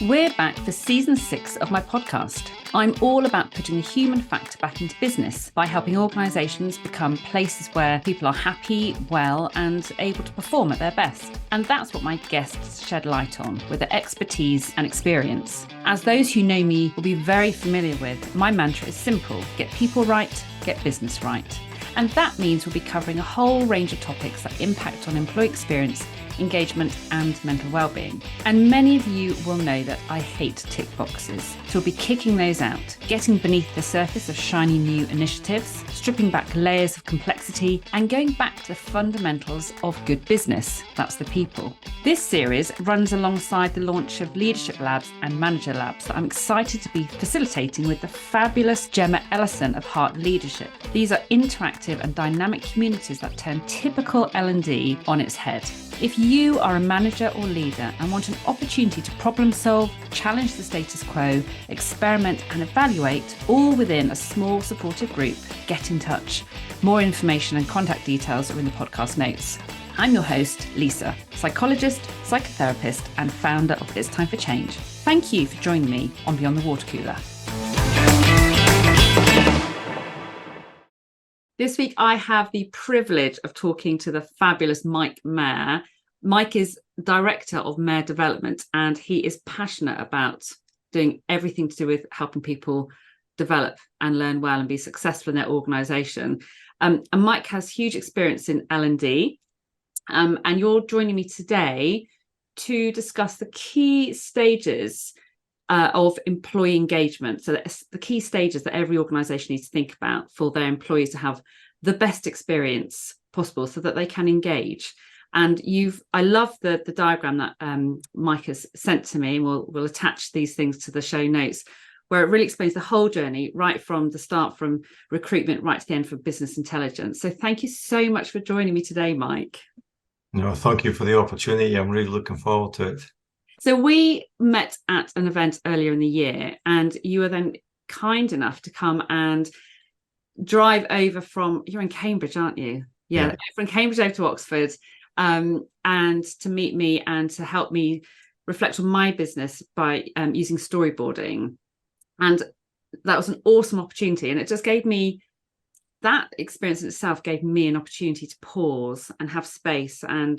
We're back for season 6 of my podcast. I'm all about putting the human factor back into business by helping organisations become places where people are happy, well, and able to perform at their best. And that's what my guests shed light on with their expertise and experience. As those who know me will be very familiar with, my mantra is simple: get people right, get business right. And that means we'll be covering a whole range of topics that impact on employee experience, engagement and mental well-being. And many of you will know that I hate tick boxes. So we'll be kicking those out, getting beneath the surface of shiny new initiatives, stripping back layers of complexity and going back to the fundamentals of good business. That's the people. This series runs alongside the launch of Leadership Labs and Manager Labs that I'm excited to be facilitating with the fabulous Gemma Ellison of Heart Leadership. These are interactive and dynamic communities that turn typical L&D on its head. If you are a manager or leader and want an opportunity to problem solve, challenge the status quo, experiment and evaluate, all within a small supportive group, get in touch. More information and contact details are in the podcast notes. I'm your host, Lisa, psychologist, psychotherapist and founder of It's Time for Change. Thank you for joining me on Beyond the Water Cooler. This week, I have the privilege of talking to the fabulous Mike Mair. Mike is Director of Mair Development, and he is passionate about doing everything to do with helping people develop and learn well and be successful in their organisation. And Mike has huge experience in L&D, and you're joining me today to discuss the key stages of employee engagement. So that's the key stages that every organisation needs to think about for their employees to have the best experience possible so that they can engage. And I love the diagram that Mike has sent to me, and we'll attach these things to the show notes, where it really explains the whole journey, right from the start, from recruitment right to the end for business intelligence. So thank you so much for joining me today, Mike. No, thank you for the opportunity. I'm really looking forward to it. So we met at an event earlier in the year, and you were then kind enough to come and drive over you're in Cambridge, aren't you? Yeah. From Cambridge over to Oxford, and to meet me and to help me reflect on my business by using storyboarding. And that was an awesome opportunity. And it just gave me, that experience in itself gave me an opportunity to pause and have space and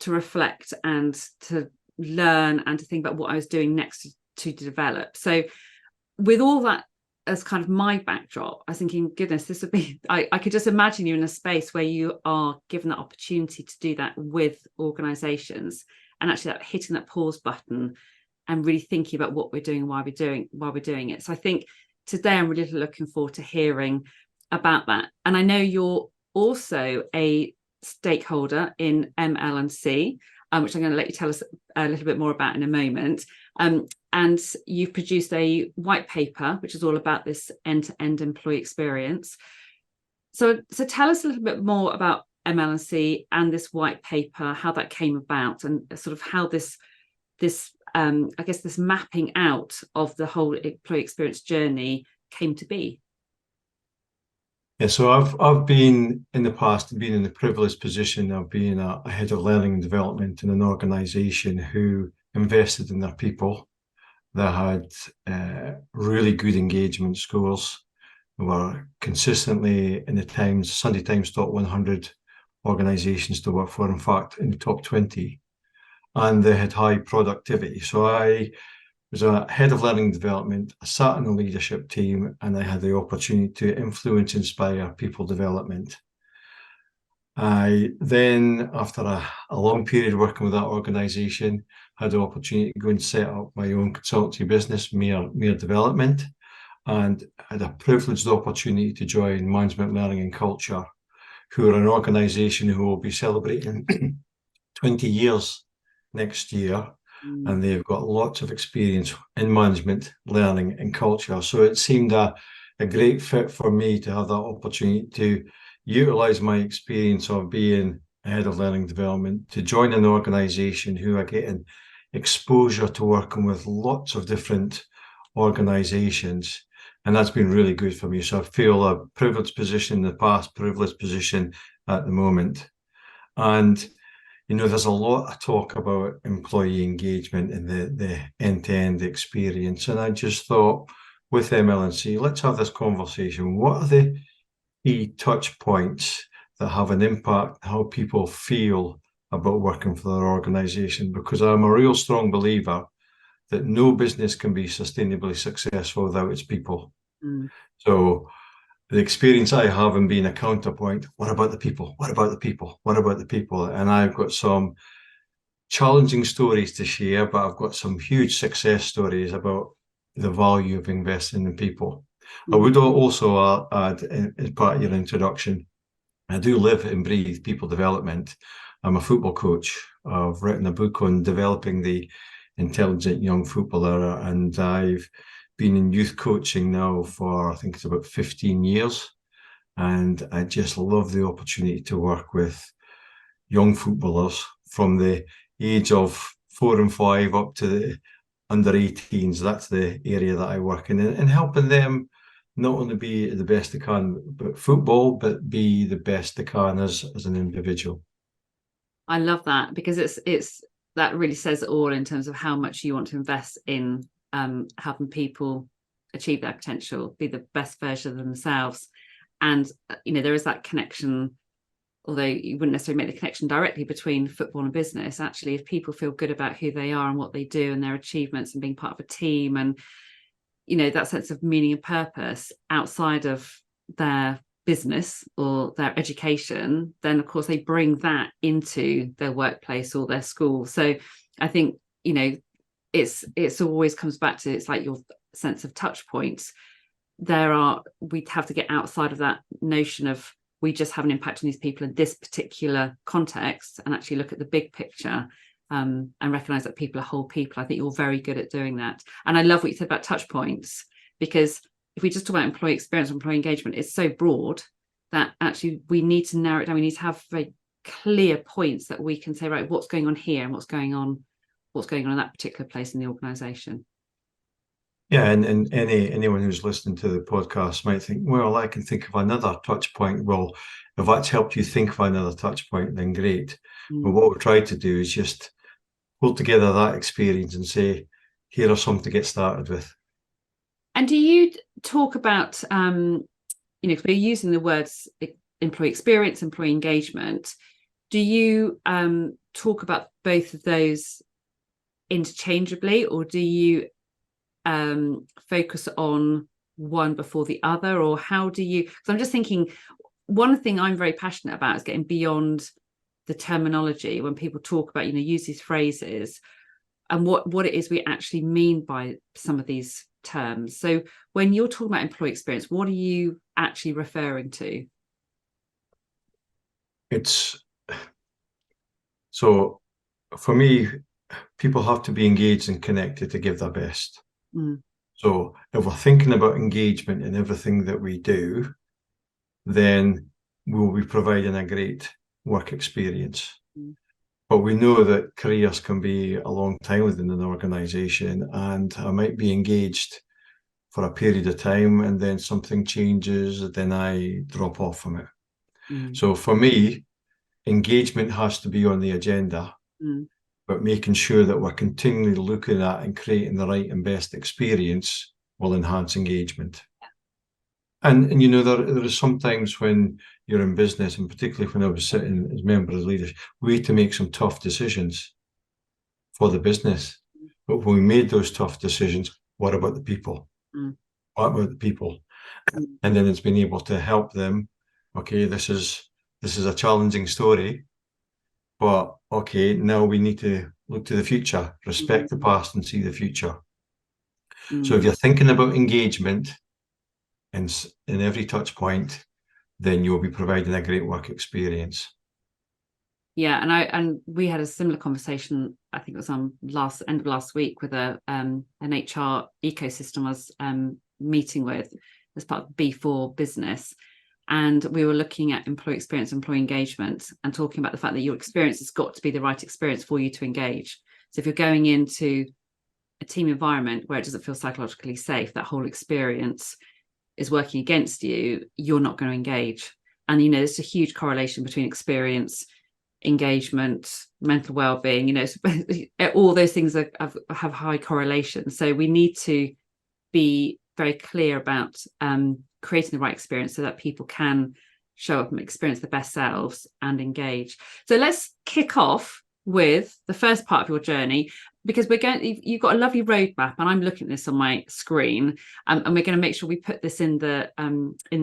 to reflect and to learn and to think about what I was doing next to develop. So with all that as kind of my backdrop, I was thinking, goodness, this would be, I could just imagine you in a space where you are given that opportunity to do that with organizations, and actually that hitting that pause button and really thinking about what we're doing and why we're doing it. So I think today I'm really looking forward to hearing about that. And I know you're also a stakeholder in ML&C, which I'm going to let you tell us a little bit more about in a moment. And you've produced a white paper, which is all about this end-to-end employee experience. So tell us a little bit more about ML&C and this white paper, how that came about, and sort of how this mapping out of the whole employee experience journey came to be. Yeah, so I've been in the past been in the privileged position of being a head of learning and development in an organisation who invested in their people. They had really good engagement scores. We were consistently in the Sunday Times top 100 organisations to work for, in fact, in the top 20. And they had high productivity. So I was a head of learning and development. I sat in the leadership team, and I had the opportunity to influence, inspire people development. I then, after a long period working with that organisation, had the opportunity to go and set up my own consultancy business, Mair Development, and had a privileged opportunity to join Management Learning and Culture, who are an organisation who will be celebrating 20 years next year. And they've got lots of experience in management, learning and culture. So it seemed a great fit for me to have that opportunity to utilise my experience of being a head of learning development, to join an organisation who are getting exposure to working with lots of different organisations. And that's been really good for me. So I feel a privileged position in the past, privileged position at the moment. And there's a lot of talk about employee engagement and the end-to-end experience. And I just thought with ML&C, let's have this conversation. What are the key touch points that have an impact on how people feel about working for their organization? Because I'm a real strong believer that no business can be sustainably successful without its people. Mm. So the experience I have in being a counterpoint, what about the people? What about the people? What about the people? And I've got some challenging stories to share, but I've got some huge success stories about the value of investing in people. I would also add, as part of your introduction, I do live and breathe people development. I'm a football coach. I've written a book on developing the intelligent young footballer, and I've been in youth coaching now for, I think it's about 15 years. And I just love the opportunity to work with young footballers from the age of 4 and 5 up to the under 18s. That's the area that I work in, and helping them not only be the best they can but football, but be the best they can as an individual. I love that, because it's that really says it all in terms of how much you want to invest in helping people achieve their potential, be the best version of themselves. And there is that connection, although you wouldn't necessarily make the connection directly between football and business. Actually, if people feel good about who they are and what they do and their achievements and being part of a team, and that sense of meaning and purpose outside of their business or their education, then of course they bring that into their workplace or their school. So I think it's always comes back to, it's like your sense of touch points. We have to get outside of that notion of we just have an impact on these people in this particular context, and actually look at the big picture, and recognize that people are whole people. I think you're very good at doing that. And I love what you said about touch points, because if we just talk about employee experience, employee engagement, it's so broad that actually we need to narrow it down. We need to have very clear points that we can say, right, what's going on here and what's going on in that particular place in the organization. Yeah, and anyone who's listening to the podcast might think, well, I can think of another touch point. Well, if that's helped you think of another touch point, then great. But what we try to do is just pull together that experience and say, here are some to get started with. And do you talk about, because we're using the words employee experience, employee engagement, do you talk about both of those interchangeably, or do you focus on one before the other, or how do you? Because I'm just thinking, one thing I'm very passionate about is getting beyond the terminology when people talk about, use these phrases, and what it is we actually mean by some of these terms. So when you're talking about employee experience, what are you actually referring to? So for me, people have to be engaged and connected to give their best. So if we're thinking about engagement in everything that we do, then we'll be providing a great work experience. But we know that careers can be a long time within an organization, and I might be engaged for a period of time, and then something changes, then I drop off from it. So for me, engagement has to be on the agenda, but making sure that we're continually looking at and creating the right and best experience will enhance engagement. And there is sometimes when you're in business, and particularly when I was sitting as member of leadership, we had to make some tough decisions for the business. But when we made those tough decisions, what about the people? What about the people? And then it's been able to help them. Okay, this is a challenging story, but okay, now we need to look to the future, respect the past and see the future. So if you're thinking about engagement in every touch point, then you'll be providing a great work experience. Yeah, and we had a similar conversation, I think it was on end of last week, with an HR ecosystem I was meeting with as part of B4 business. And we were looking at employee experience, employee engagement, and talking about the fact that your experience has got to be the right experience for you to engage. So if you're going into a team environment where it doesn't feel psychologically safe, that whole experience is working against you, you're not going to engage. And there's a huge correlation between experience engagement, mental well-being, you know, all those things have high correlation. So we need to be very clear about creating the right experience so that people can show up and experience the best selves and engage. So let's kick off with the first part of your journey, because you've got a lovely roadmap, and I'm looking at this on my screen, and we're going to make sure we put this in the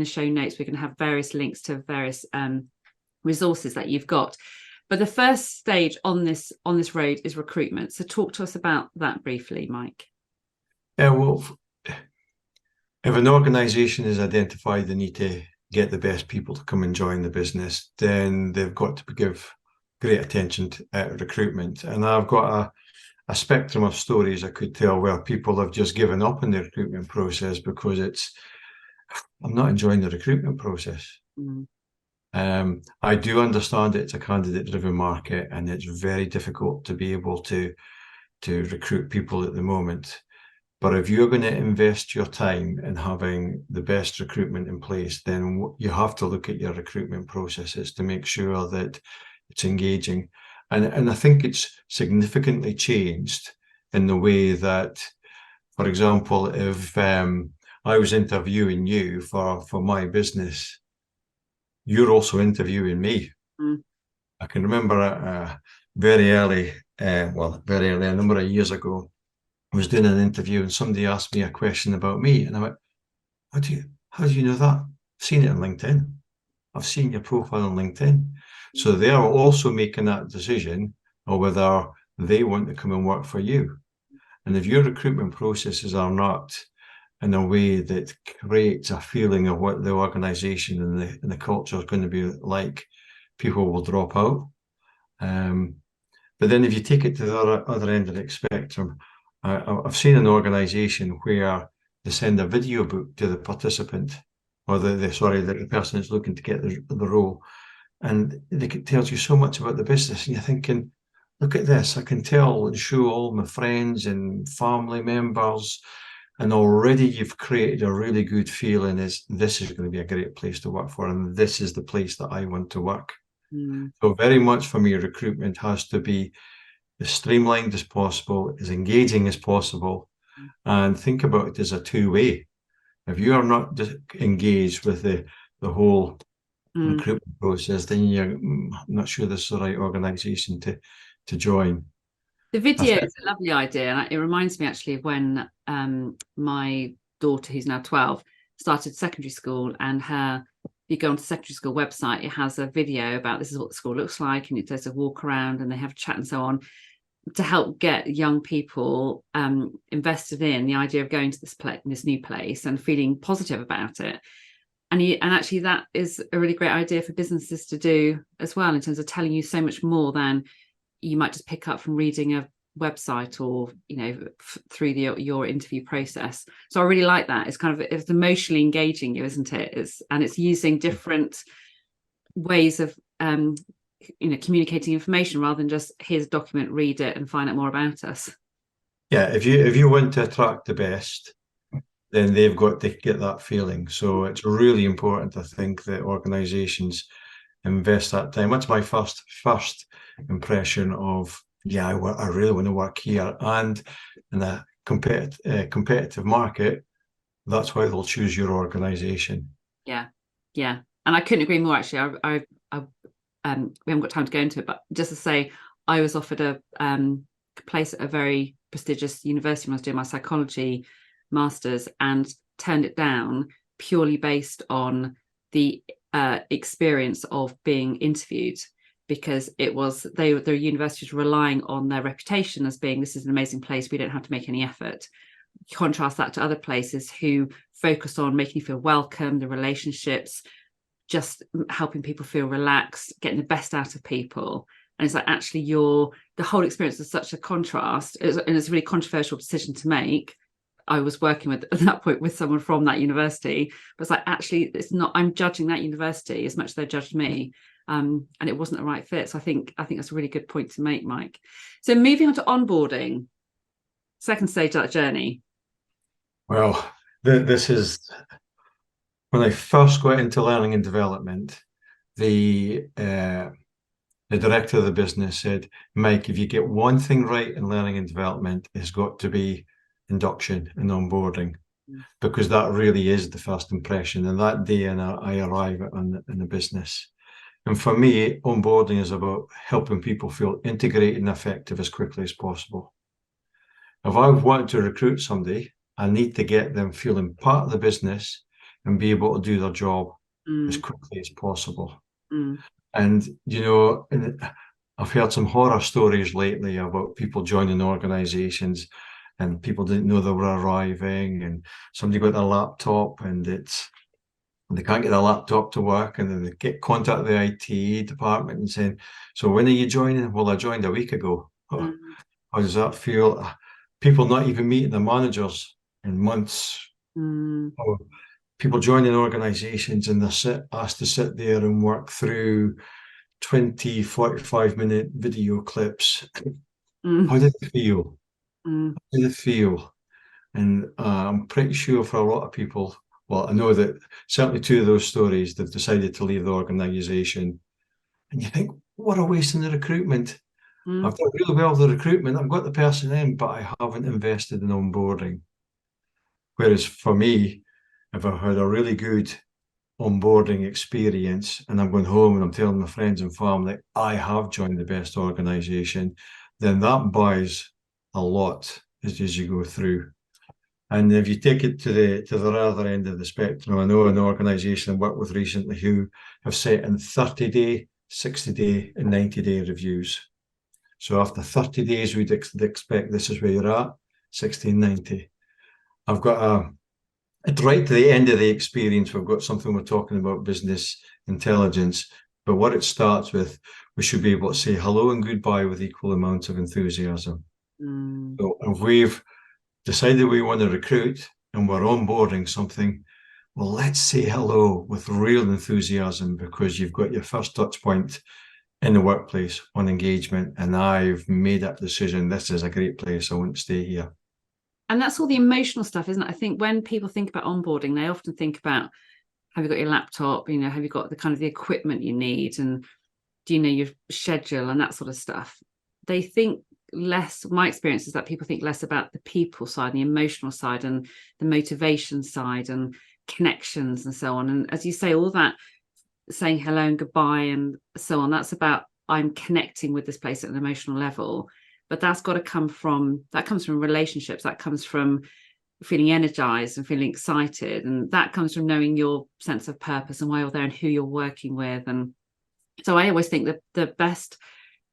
show notes. We're going to have various links to various resources that you've got. But the first stage on this road is recruitment. So talk to us about that briefly, Mike. Yeah, well, if an organisation has identified the need to get the best people to come and join the business, then they've got to give great attention to recruitment. And I've got a spectrum of stories I could tell where people have just given up in the recruitment process because I'm not enjoying the recruitment process. I do understand it's a candidate-driven market, and it's very difficult to be able to recruit people at the moment. But if you're going to invest your time in having the best recruitment in place, then you have to look at your recruitment processes to make sure that it's engaging. And I think it's significantly changed in the way that, for example, if I was interviewing you for my business, you're also interviewing me. I can remember very early, a number of years ago, I was doing an interview and somebody asked me a question about me, and I went, how do you know that? I've seen it on LinkedIn. I've seen your profile on LinkedIn. So they are also making that decision or whether they want to come and work for you. And if your recruitment processes are not in a way that creates a feeling of what the organisation and the culture is going to be like, people will drop out. But then if you take it to the other end of the spectrum, I've seen an organisation where they send a video book to the participant, or the person that's looking to get the role, and it tells you so much about the business, and you're thinking, look at this, I can tell and show all my friends and family members, and already you've created a really good feeling this is going to be a great place to work for, and this is the place that I want to work. So very much for me, recruitment has to be as streamlined as possible, as engaging as possible, and think about it as a two-way. If you are not engaged with the whole recruitment process, then I'm not sure this is the right organisation to join. The video is a lovely idea, and it reminds me actually of when my daughter, who's now 12, started secondary school, and you go onto the secondary school website, it has a video about this is what the school looks like, and it does a walk around and they have a chat and so on, to help get young people invested in the idea of going to this new place and feeling positive about it. And actually that is a really great idea for businesses to do as well, in terms of telling you so much more than you might just pick up from reading a website or, you know, through your interview process. So I really like that. It's emotionally engaging you, isn't it? It's using different ways of communicating information rather than just here's a document, read it and find out more about us. Yeah, if you want to attract the best, then they've got to get that feeling. So it's really important, I think, that organizations invest that time. That's my first impression of, I really want to work here. And in a competitive market, that's why they'll choose your organization. Yeah. And I couldn't agree more, actually. We haven't got time to go into it, but just to say, I was offered a place at a very prestigious university when I was doing my psychology master's, and turned it down purely based on the experience of being interviewed, because the university was relying on their reputation as being, this is an amazing place, we don't have to make any effort. Contrast that to other places who focus on making you feel welcome, the relationships, just helping people feel relaxed, getting the best out of people. And it's like, actually, the whole experience is such a contrast, and it's a really controversial decision to make. I was working at that point with someone from that university, but it's like, actually, it's not, I'm judging that university as much as they judged me. And it wasn't the right fit. So I think that's a really good point to make, Mike. So moving on to onboarding, second stage of that journey. Well, this is when I first got into learning and development. The the director of the business said, Mike, if you get one thing right in learning and development, it's got to be induction and onboarding, because that really is the first impression. And that day, and I arrive in the business. And for me, onboarding is about helping people feel integrated and effective as quickly as possible. If I want to recruit somebody, I need to get them feeling part of the business and be able to do their job as quickly as possible. And, I've heard some horror stories lately about people joining organizations and people didn't know they were arriving, and somebody got their laptop and they can't get their laptop to work, and then they get contact the IT department and saying, so when are you joining? Well, I joined a week ago. Oh, how does that feel? People not even meeting the managers in months. Or people joining organizations and they're asked to sit there and work through 20, 45-minute video clips. How did it feel? How did it feel? And I'm pretty sure for a lot of people, well, I know that certainly two of those stories, they've decided to leave the organization. And you think, what a waste in the recruitment. I've done really well with the recruitment. I've got the person in, but I haven't invested in onboarding. Whereas for me, if I had a really good onboarding experience and I'm going home and I'm telling my friends and family I have joined the best organization, then that buys a lot as you go through. And if you take it to the other end of the spectrum, I know an organization I worked with recently who have set in 30-day, 60-day and 90-day reviews. So after 30 days, we'd expect this is where you're at, 60 and 90. I've got right to the end of the experience, we've got something we're talking about business intelligence. But what it starts with, we should be able to say hello and goodbye with equal amounts of enthusiasm. So if we've decided we want to recruit and we're onboarding something, well, let's say hello with real enthusiasm, because you've got your first touch point in the workplace on engagement, and I've made that decision. This is a great place. I want to stay here. And that's all the emotional stuff, isn't it? I think when people think about onboarding, they often think about, have you got your laptop? Have you got the kind of the equipment you need? And do you know your schedule and that sort of stuff? They think less, my experience is that people think less about the people side, the emotional side and the motivation side and connections and so on. And as you say, all that saying hello and goodbye and so on, that's about, I'm connecting with this place at an emotional level. But that's got to comes from relationships. That comes from feeling energized and feeling excited. And that comes from knowing your sense of purpose and why you're there and who you're working with. And so I always think that the best,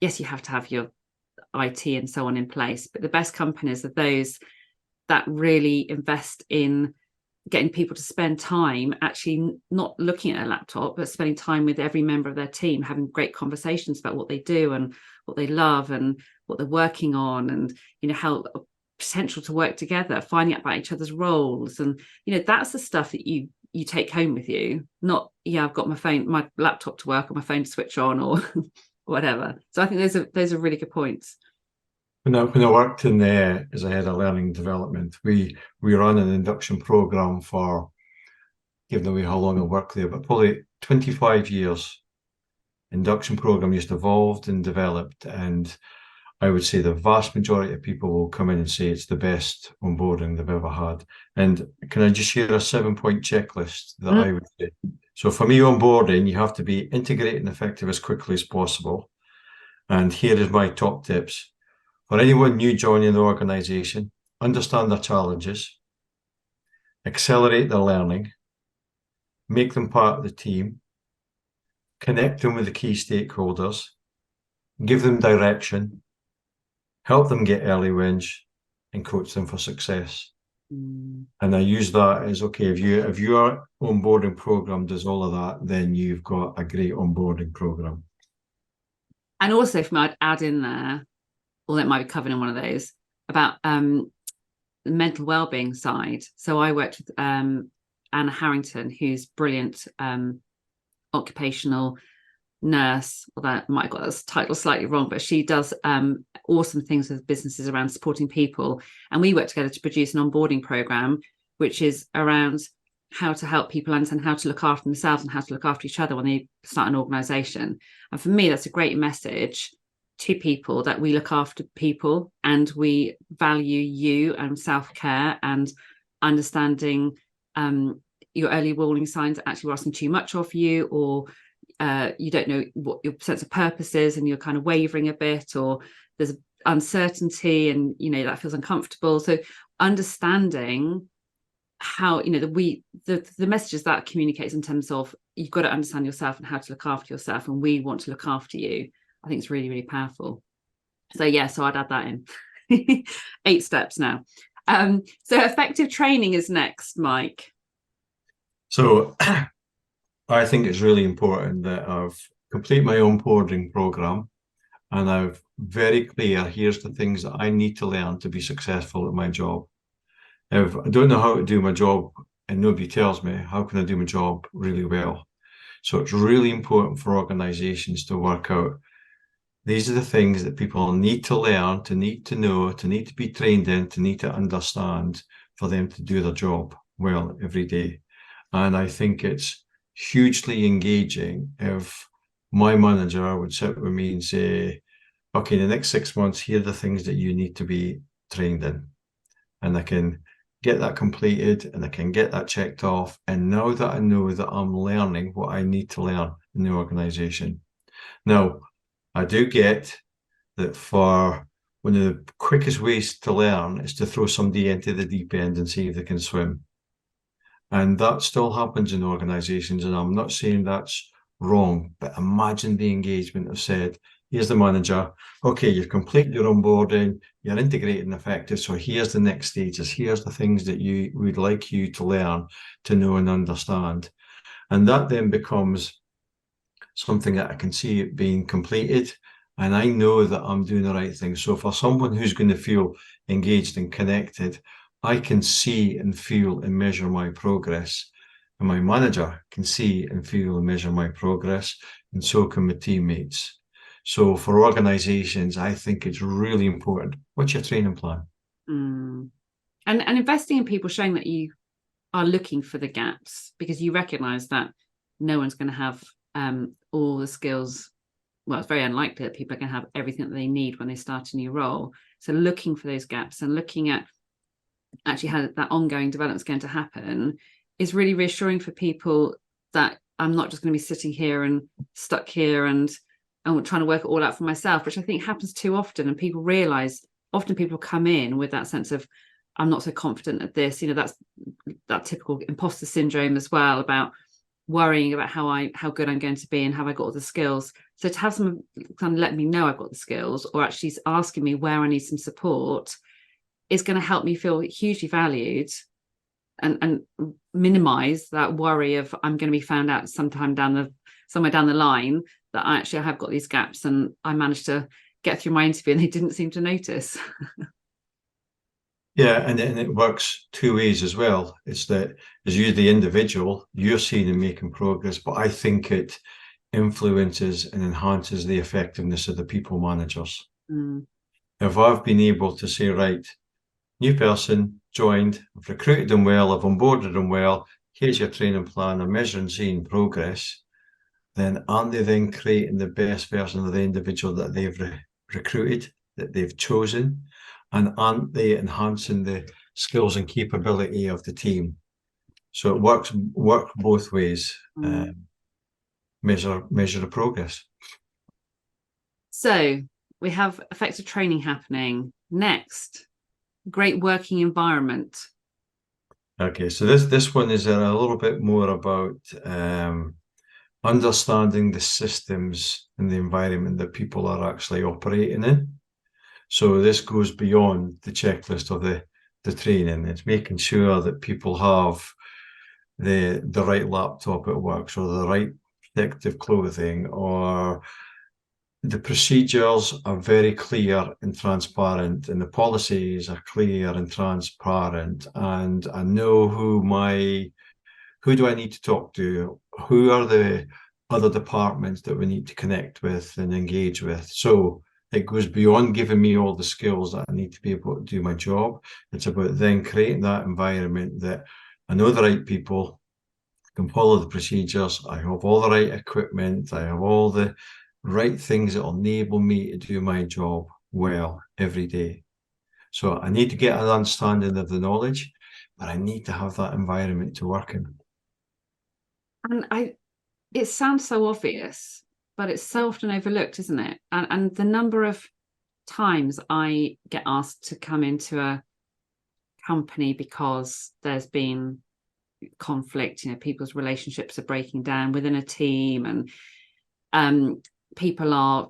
yes, you have to have your IT and so on in place, but the best companies are those that really invest in getting people to spend time actually not looking at a laptop, but spending time with every member of their team, having great conversations about what they do and what they love and what they're working on, and how potential to work together, finding out about each other's roles. And that's the stuff that you take home with you, not I've got my laptop to work or my phone to switch on or whatever. So I think those are really good points. When I worked in there as a head of learning and development, we ran an induction program for, giving away how long I worked there, but probably 25 years. Induction program just evolved and developed, and I would say the vast majority of people will come in and say it's the best onboarding they've ever had. And can I just share a 7-point checklist that I would say? So for me, onboarding, you have to be integrated and effective as quickly as possible. And here is my top tips. For anyone new joining the organization, understand their challenges, accelerate their learning, make them part of the team, connect them with the key stakeholders, give them direction, help them get early wins, and coach them for success. And I use that as, okay, if your onboarding program does all of that, then you've got a great onboarding program. And also, if I'd add in there, or it might be covered in one of those, about the mental wellbeing side. So I worked with Anna Harrington, who's brilliant occupational nurse, although I might have got this title slightly wrong, but she does awesome things with businesses around supporting people. And we worked together to produce an onboarding program, which is around how to help people understand how to look after themselves and how to look after each other when they start an organization. And for me, that's a great message to people, that we look after people and we value you and self-care and understanding your early warning signs that actually we're asking too much of you, or you don't know what your sense of purpose is and you're kind of wavering a bit, or there's uncertainty and that feels uncomfortable. So understanding how the messages that communicates in terms of you've got to understand yourself and how to look after yourself, and we want to look after you, I think it's really, really powerful. So I'd add that in. 8 steps now. So effective training is next, Mike. So I think it's really important that I've completed my onboarding program and I've very clear, here's the things that I need to learn to be successful at my job. If I don't know how to do my job and nobody tells me, how can I do my job really well? So it's really important for organizations to work out, these are the things that people need to learn, to need to know, to need to be trained in, to need to understand for them to do their job well every day. And I think it's hugely engaging if my manager would sit with me and say, okay, the next 6 months, here are the things that you need to be trained in. And I can get that completed and I can get that checked off. And now that I know that I'm learning what I need to learn in the organization. Now, I do get that for one of the quickest ways to learn is to throw somebody into the deep end and see if they can swim. And that still happens in organizations. And I'm not saying that's wrong, but imagine the engagement of said, here's the manager. Okay, you've completed your onboarding, you're integrated and effective. So here's the next stages. Here's the things that you would like you to learn, to know and understand. And that then becomes something that I can see it being completed. And I know that I'm doing the right thing. So for someone who's going to feel engaged and connected, I can see and feel and measure my progress. And my manager can see and feel and measure my progress. And so can my teammates. So for organizations, I think it's really important. What's your training plan? And investing in people, showing that you are looking for the gaps, because you recognize that no one's going to have all the skills. Well, it's very unlikely that people are going to have everything that they need when they start a new role. So looking for those gaps and looking at actually how that ongoing development is going to happen is really reassuring for people, that I'm not just going to be sitting here and stuck here and trying to work it all out for myself, which I think happens too often. And people realize, often people come in with that sense of, I'm not so confident at this. That's that typical imposter syndrome as well, about worrying about how good I'm going to be and have I got all the skills. So to have someone kind of let me know I've got the skills, or actually asking me where I need some support, is going to help me feel hugely valued and minimize that worry of I'm going to be found out somewhere down the line that I have got these gaps and I managed to get through my interview and they didn't seem to notice. Yeah, and it works 2 ways as well. It's that as you, the individual, you're seeing and making progress, but I think it influences and enhances the effectiveness of the people managers. If I've been able to say, right, new person joined, I've recruited them well, I've onboarded them well, here's your training plan, I'm measuring, seeing progress, then aren't they then creating the best version of the individual that they've recruited, that they've chosen? And aren't they enhancing the skills and capability of the team? So it works both ways. Measure the progress. So we have effective training happening. Next, great working environment. Okay, so this one is a little bit more about understanding the systems and the environment that people are actually operating in. So this goes beyond the checklist of the training. It's making sure that people have the right laptop at work, or the right protective clothing, or the procedures are very clear and transparent, and the policies are clear and transparent, and I know who do I need to talk to, who are the other departments that we need to connect with and engage with. So it goes beyond giving me all the skills that I need to be able to do my job. It's about then creating that environment that I know the right people, can follow the procedures, I have all the right equipment, I have all the right things that will enable me to do my job well every day. So I need to get an understanding of the knowledge, but I need to have that environment to work in. And it sounds so obvious, but it's so often overlooked, isn't it? And the number of times I get asked to come into a company because there's been conflict, people's relationships are breaking down within a team, and people are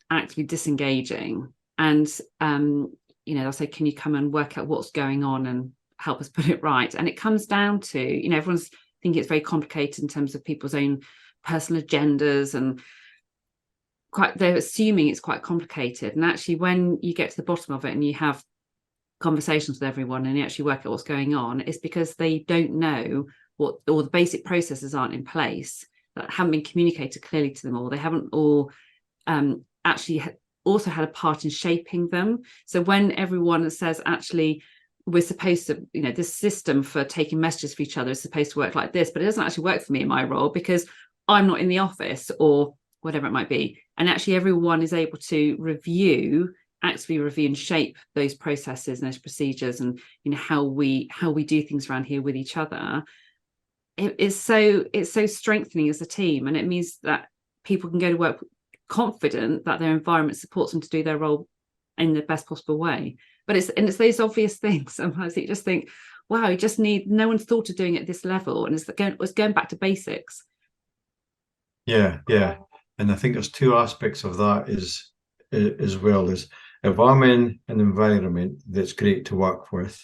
actively disengaging, and they'll say, can you come and work out what's going on and help us put it right? And it comes down to, everyone's thinking it's very complicated in terms of people's own personal agendas, and they're assuming it's quite complicated. And actually, when you get to the bottom of it and you have conversations with everyone and you actually work out what's going on, it's because they don't know what, or the basic processes aren't in place, that haven't been communicated clearly to them all. They haven't all actually also had a part in shaping them. So when everyone says, actually, we're supposed to, this system for taking messages for each other is supposed to work like this, but it doesn't actually work for me in my role because I'm not in the office or whatever it might be. And actually everyone is able to actively review and shape those processes and those procedures, and how we do things around here with each other. It's so strengthening as a team, and it means that people can go to work confident that their environment supports them to do their role in the best possible way. But it's those obvious things sometimes that you just think, wow, you just need, no one's thought of doing it at this level, and it's going back to basics. Yeah. And I think there's two aspects of that as well. Is if I'm in an environment that's great to work with,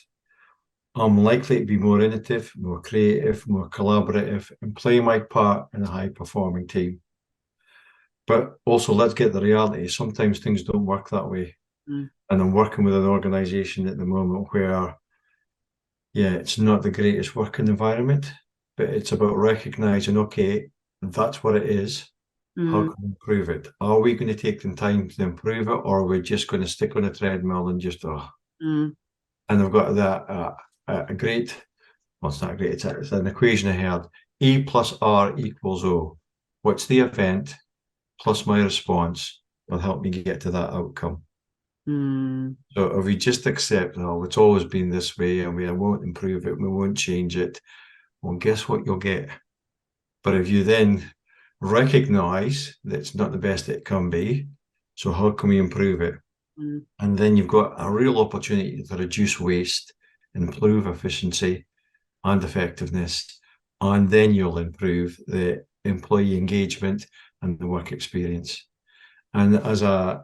I'm likely to be more innovative, more creative, more collaborative, and play my part in a high-performing team. But also, let's get the reality. Sometimes things don't work that way. And I'm working with an organization at the moment where, it's not the greatest working environment, but it's about recognizing, okay, that's what it is. How can we improve it? Are we going to take the time to improve it, or are we just going to stick on a treadmill and just, And I've got that a great, well, it's not great, it's an equation I heard. E plus R equals O. What's the event plus my response will help me get to that outcome. So if we just accept, it's always been this way and we won't improve it, we won't change it, well, guess what you'll get? But if you then recognize that it's not the best it can be, so how can we improve it? And then you've got a real opportunity to reduce waste, improve efficiency and effectiveness, and then you'll improve the employee engagement and the work experience. And as a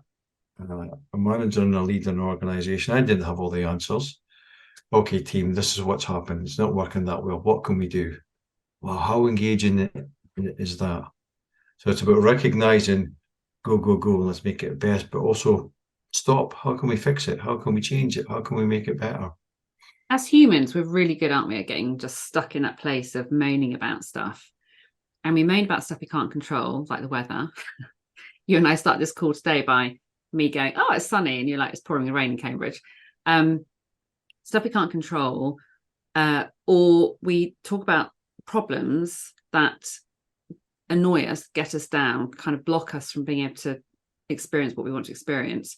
manager and a leader in an organization, I didn't have all the answers. Okay, team, this is what's happened. It's not working that well. What can we do? Well, how engaging is that? So it's about recognizing, go, let's make it best, but also stop. How can we fix it? How can we change it? How can we make it better? As humans, we're really good, aren't we, at getting just stuck in that place of moaning about stuff. And we moan about stuff we can't control, like the weather. You and I start this call today by me going, oh, it's sunny, and you're like, it's pouring rain in Cambridge. Stuff we can't control, or we talk about problems that annoy us, get us down, kind of block us from being able to experience what we want to experience.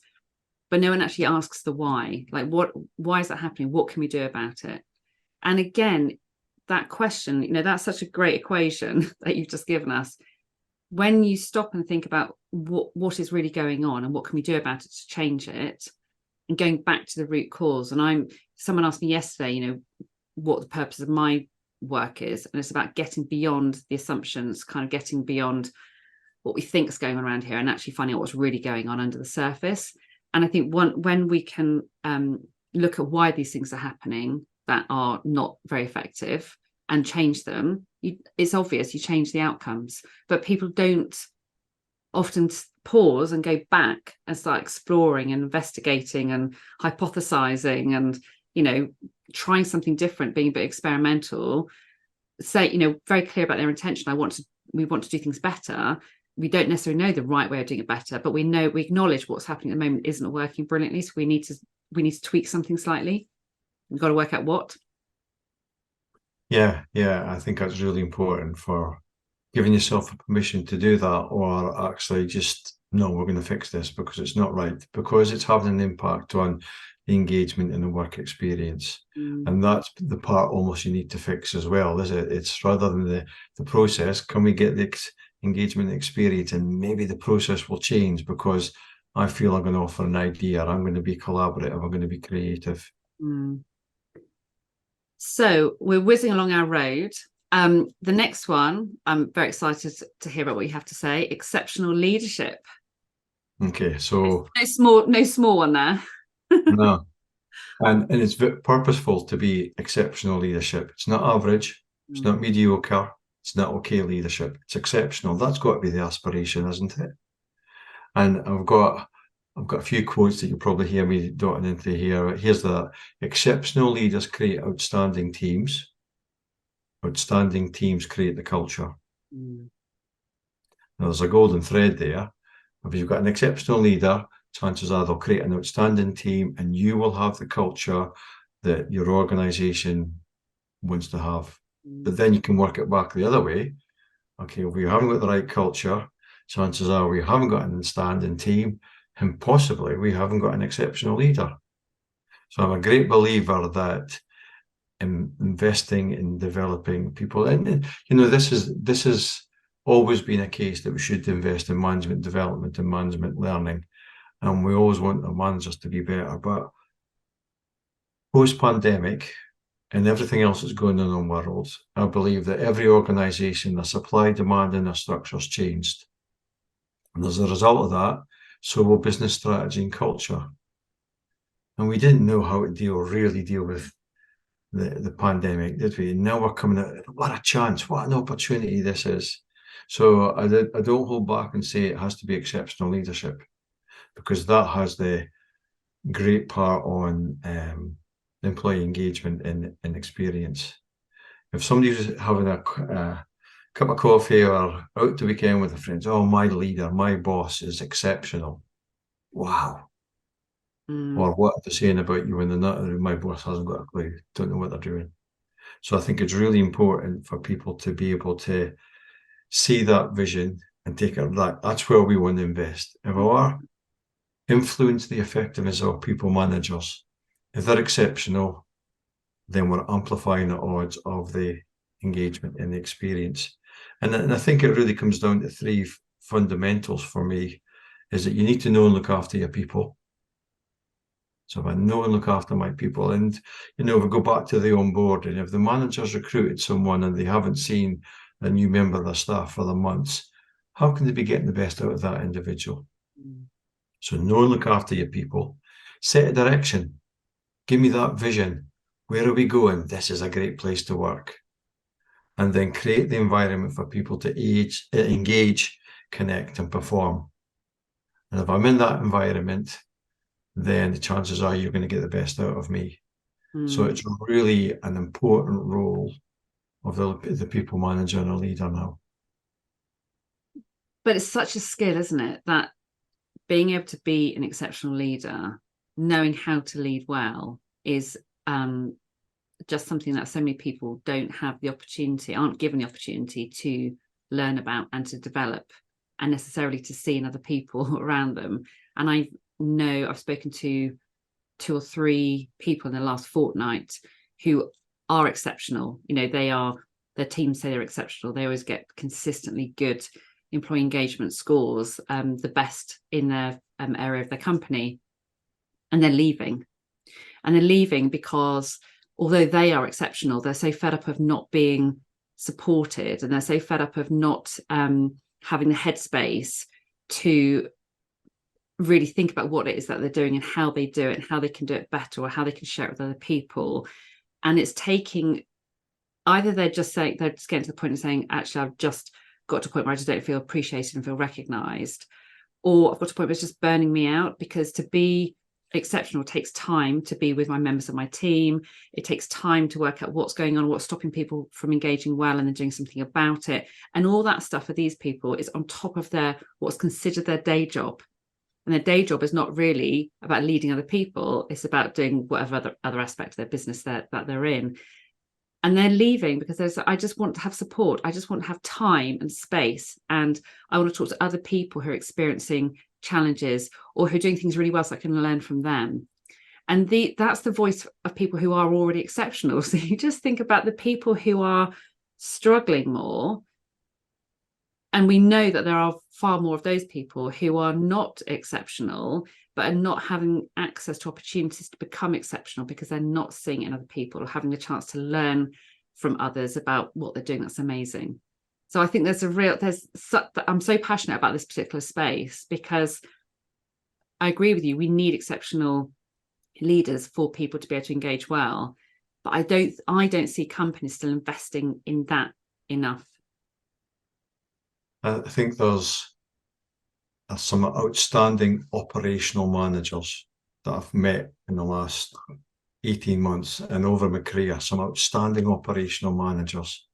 But no one actually asks the why. Like, why is that happening? What can we do about it? And again, that question, that's such a great equation that you've just given us. When you stop and think about what is really going on and what can we do about it to change it, and going back to the root cause. And someone asked me yesterday, what the purpose of my work is, and it's about getting beyond the assumptions, kind of getting beyond what we think is going on around here, and actually finding out what's really going on under the surface. And I think when we can look at why these things are happening that are not very effective and change them, it's obvious you change the outcomes. But people don't often pause and go back and start exploring and investigating and hypothesizing and trying something different, being a bit experimental, say very clear about their intention. We want to do things better. We don't necessarily know the right way of doing it better, but we acknowledge what's happening at the moment isn't working brilliantly, so we need to tweak something slightly. We've got to work out what. Yeah, I think that's really important for giving yourself a permission to do that, or actually just, no, we're going to fix this because it's not right, because it's having an impact on the engagement and the work experience. Mm. And that's the part almost you need to fix as well, is it? It's rather than the process, can we get the engagement experience, and maybe the process will change because I feel I'm going to offer an idea, I'm going to be collaborative, I'm going to be creative. Mm. So we're whizzing along our road. The next one, I'm very excited to hear about what you have to say. Exceptional leadership. Okay, so No small one there. no. And it's purposeful to be exceptional leadership. It's not average. It's Mm. not mediocre. It's not okay leadership. It's exceptional. That's got to be the aspiration, isn't it? And I've got a few quotes that you'll probably hear me dotting into here. Here's the exceptional leaders create outstanding teams. Outstanding teams create the culture. Mm. Now, there's a golden thread there. If you've got an exceptional leader, chances are they'll create an outstanding team, and you will have the culture that your organization wants to have. Mm. But then you can work it back the other way. Okay, if we haven't got the right culture, chances are we haven't got an outstanding team, and possibly we haven't got an exceptional leader. So I'm a great believer that in investing in developing people, and this is always been a case that we should invest in management development and management learning, and we always want our managers to be better. But post-pandemic and everything else that's going on in the world, I believe that every organisation, their supply, demand, and their structures changed. And as a result of that, so will business strategy and culture. And we didn't know how to really deal with the pandemic, did we? And now we're coming out, what a chance, what an opportunity this is. So I don't hold back and say it has to be exceptional leadership, because that has the great part on employee engagement and experience. If somebody's having a cup of coffee or out the weekend with their friends, oh, my leader, my boss is exceptional. Wow. Mm. Or what are they saying about you when they're not? My boss hasn't got a clue, don't know what they're doing. So I think it's really important for people to be able to see that vision and take it. That's where we want to invest. If our influence the effectiveness of people managers, if they're exceptional, then we're amplifying the odds of the engagement and the experience. And I think it really comes down to three fundamentals for me, is that you need to know and look after your people. So if I know and look after my people, and if we go back to the onboarding, if the manager's recruited someone and they haven't seen a new member of their staff for the months, how can they be getting the best out of that individual? Mm. So know and look after your people, set a direction, give me that vision. Where are we going? This is a great place to work. And then create the environment for people to engage, connect, and perform. And if I'm in that environment, then the chances are you're going to get the best out of me. So Mm. it's really an important role of the people manager and a leader now. But it's such a skill, isn't it? That being able to be an exceptional leader, knowing how to lead well, is just something that so many people don't have the opportunity, aren't given the opportunity to learn about and to develop, and necessarily to see in other people around them. And I know I've spoken to 2 or 3 people in the last fortnight who are exceptional. Their teams say they're exceptional. They always get consistently good employee engagement scores, the best in their area of their company, and they're leaving. And they're leaving because although they are exceptional, they're so fed up of not being supported, and they're so fed up of not having the headspace to really think about what it is that they're doing and how they do it and how they can do it better, or how they can share it with other people. And it's taking, either they're just getting to the point of saying, actually, I've just got to a point where I just don't feel appreciated and feel recognized, or I've got to a point where it's just burning me out, because to be exceptional takes time to be with my members of my team. It takes time to work out what's going on, what's stopping people from engaging well, and then doing something about it. And all that stuff for these people is on top of what's considered their day job. And their day job is not really about leading other people. It's about doing whatever other aspect of their business that they're in. and they're leaving because I just want to have support. I just want to have time and space. And I want to talk to other people who are experiencing challenges or who are doing things really well so I can learn from them. And that's the voice of people who are already exceptional. So you just think about the people who are struggling more. And we know that there are far more of those people who are not exceptional, but are not having access to opportunities to become exceptional because they're not seeing it in other people or having a chance to learn from others about what they're doing. That's amazing. So I think I'm so passionate about this particular space because I agree with you. We need exceptional leaders for people to be able to engage well. But I don't see companies still investing in that enough. I think there's some outstanding operational managers that I've met in the last 18 months and over my career, some outstanding operational managers,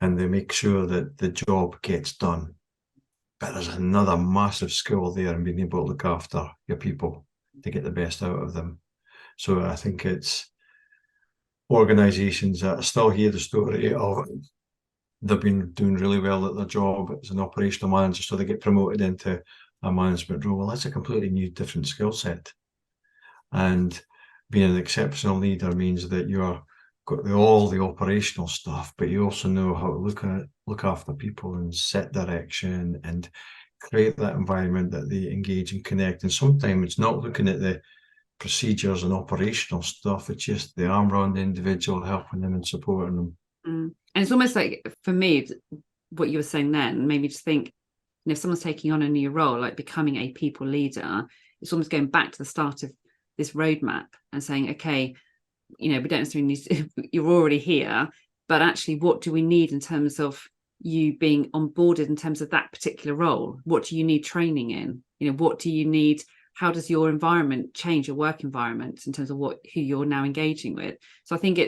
and they make sure that the job gets done. But there's another massive skill there in being able to look after your people to get the best out of them. So I think it's organizations that still hear the story of they've been doing really well at their job as an operational manager, so they get promoted into a management role. Well, that's a completely new, different skill set. And being an exceptional leader means that you're got all the operational stuff, but you also know how to look after people and set direction and create that environment that they engage and connect. And sometimes it's not looking at the procedures and operational stuff, it's just the arm around the individual, helping them and supporting them. And it's almost like, for me, what you were saying then made me just think, if someone's taking on a new role, like becoming a people leader, it's almost going back to the start of this roadmap and saying, okay, we don't necessarily need you're already here, but actually what do we need in terms of you being onboarded in terms of that particular role? What do you need training in? What do you need? How does your environment change, your work environment, in terms of who you're now engaging with? So I think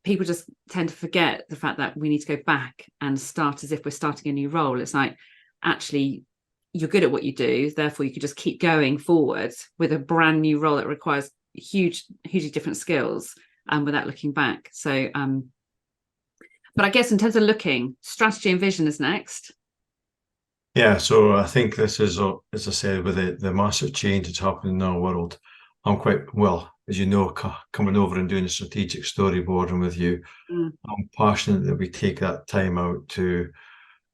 people just tend to forget the fact that we need to go back and start as if we're starting a new role. It's like, actually, you're good at what you do, therefore you could just keep going forward with a brand new role that requires hugely different skills without looking back. So but I guess in terms of looking, strategy and vision is next. Yeah, so I think this is, as I said, with the massive change that's happening in our world, I'm quite, well, as you know, coming over and doing a strategic storyboarding with you, I'm passionate that we take that time out to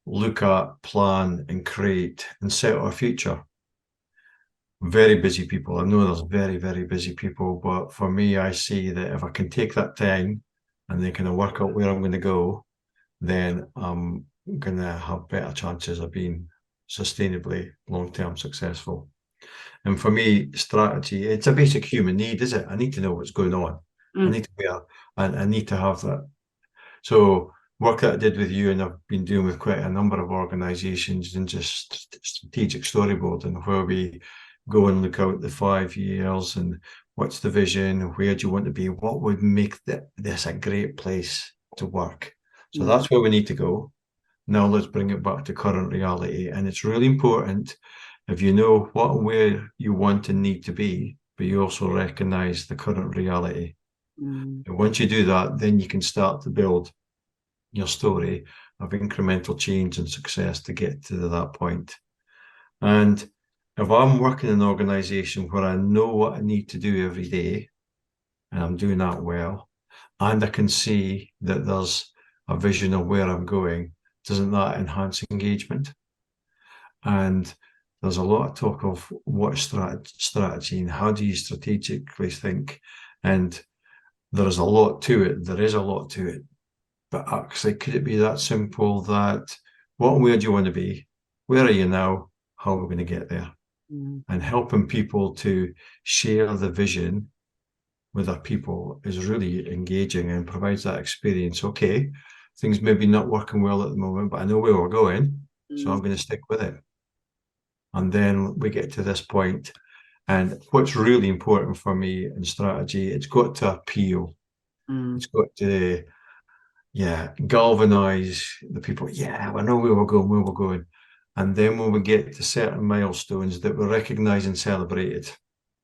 look at, plan and create and set our future. Very busy people. I know there's very, very busy people, but for me, I see that if I can take that time and then kind of work out where I'm going to go, then I'm going to have better chances of being sustainably long-term successful. And for me, strategy, it's a basic human need, is it? I need to know what's going on. I need to be and I need to have that. So work that I did with you and I've been doing with quite a number of organizations and just strategic storyboarding where we go and look out the 5 years and what's the vision, where do you want to be, what would make this a great place to work. So that's where we need to go. Now let's bring it back to current reality. And it's really important if you know what and where you want and need to be, but you also recognize the current reality. And once you do that, then you can start to build your story of incremental change and success to get to that point. And if I'm working in an organization where I know what I need to do every day, and I'm doing that well, and I can see that there's a vision of where I'm going, doesn't that enhance engagement? And there's a lot of talk of what strategy and how do you strategically think? And there is a lot to it. There is a lot to it. But actually, could it be that simple that what and where do you want to be? Where are you now? How are we going to get there? And helping people to share the vision with our people is really engaging and provides that experience. Okay, things maybe not working well at the moment, but I know where we're going, so I'm going to stick with it. And then we get to this point, and what's really important for me in strategy, it's got to appeal. It's got to, galvanize the people. Yeah, I know where we're going. And then when we get to certain milestones that we recognize and celebrated,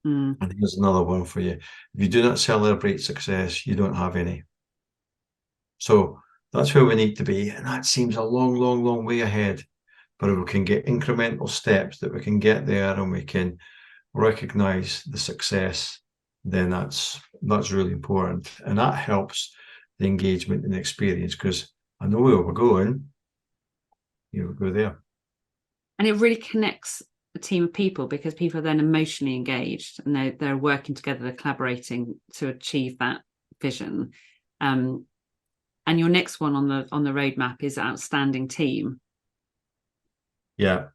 and here's another one for you. If you do not celebrate success, you don't have any. So that's where we need to be. And that seems a long, long, long way ahead. But if we can get incremental steps that we can get there and we can recognize the success, then that's really important. And that helps the engagement and the experience, because I know where we're going, we'll go there. And it really connects a team of people, because people are then emotionally engaged and they're working together, they're collaborating to achieve that vision. And your next one on the roadmap is outstanding team. Yeah.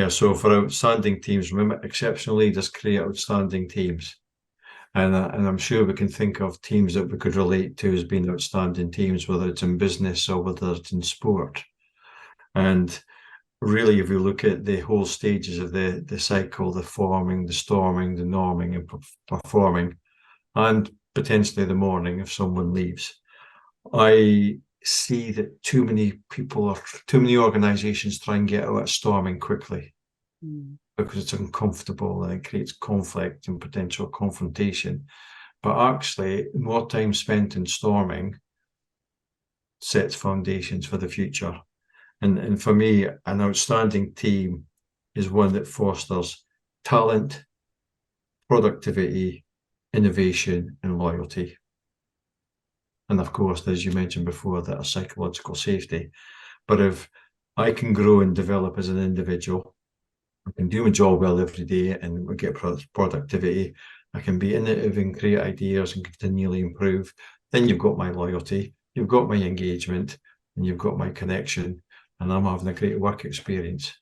So for outstanding teams, remember, exceptional leaders create outstanding teams. And I'm sure we can think of teams that we could relate to as being outstanding teams, whether it's in business or whether it's in sport. And really, if we look at the whole stages of the cycle, the forming, the storming, the norming, and performing, and potentially the mourning if someone leaves, I see that too many organizations try and get out of storming quickly because it's uncomfortable and it creates conflict and potential confrontation. But actually, more time spent in storming sets foundations for the future. And for me, an outstanding team is one that fosters talent, productivity, innovation, and loyalty. And of course, as you mentioned before, that are psychological safety. But if I can grow and develop as an individual, I can do my job well every day and we get productivity, I can be innovative and create ideas and continually improve, then you've got my loyalty, you've got my engagement, and you've got my connection, and I'm having a great work experience.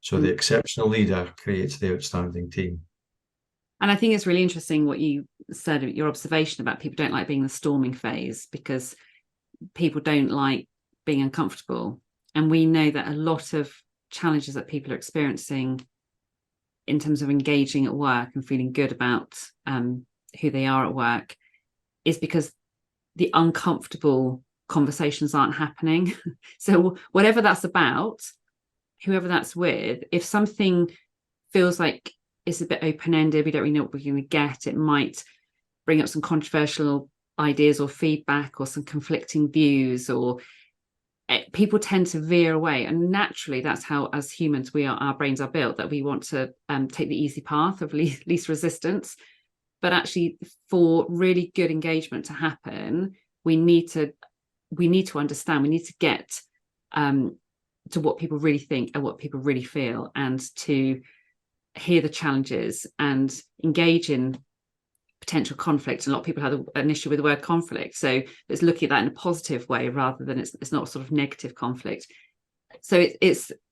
So the exceptional leader creates the outstanding team. And I think it's really interesting what you said, your observation about people don't like being in the storming phase because people don't like being uncomfortable. And we know that a lot of challenges that people are experiencing in terms of engaging at work and feeling good about who they are at work is because the uncomfortable conversations aren't happening. So whatever that's about, whoever that's with, if something feels like it's a bit open-ended, we don't really know what we're going to get, it might bring up some controversial ideas or feedback or some conflicting views, or people tend to veer away. And naturally, that's how, as humans, our brains are built, that we want to take the easy path of least resistance. But actually, for really good engagement to happen, we need to understand, we need to get to what people really think and what people really feel, and to hear the challenges and engage in potential conflict. And a lot of people have an issue with the word conflict, so it's looking at that in a positive way rather than it's not sort of negative conflict. So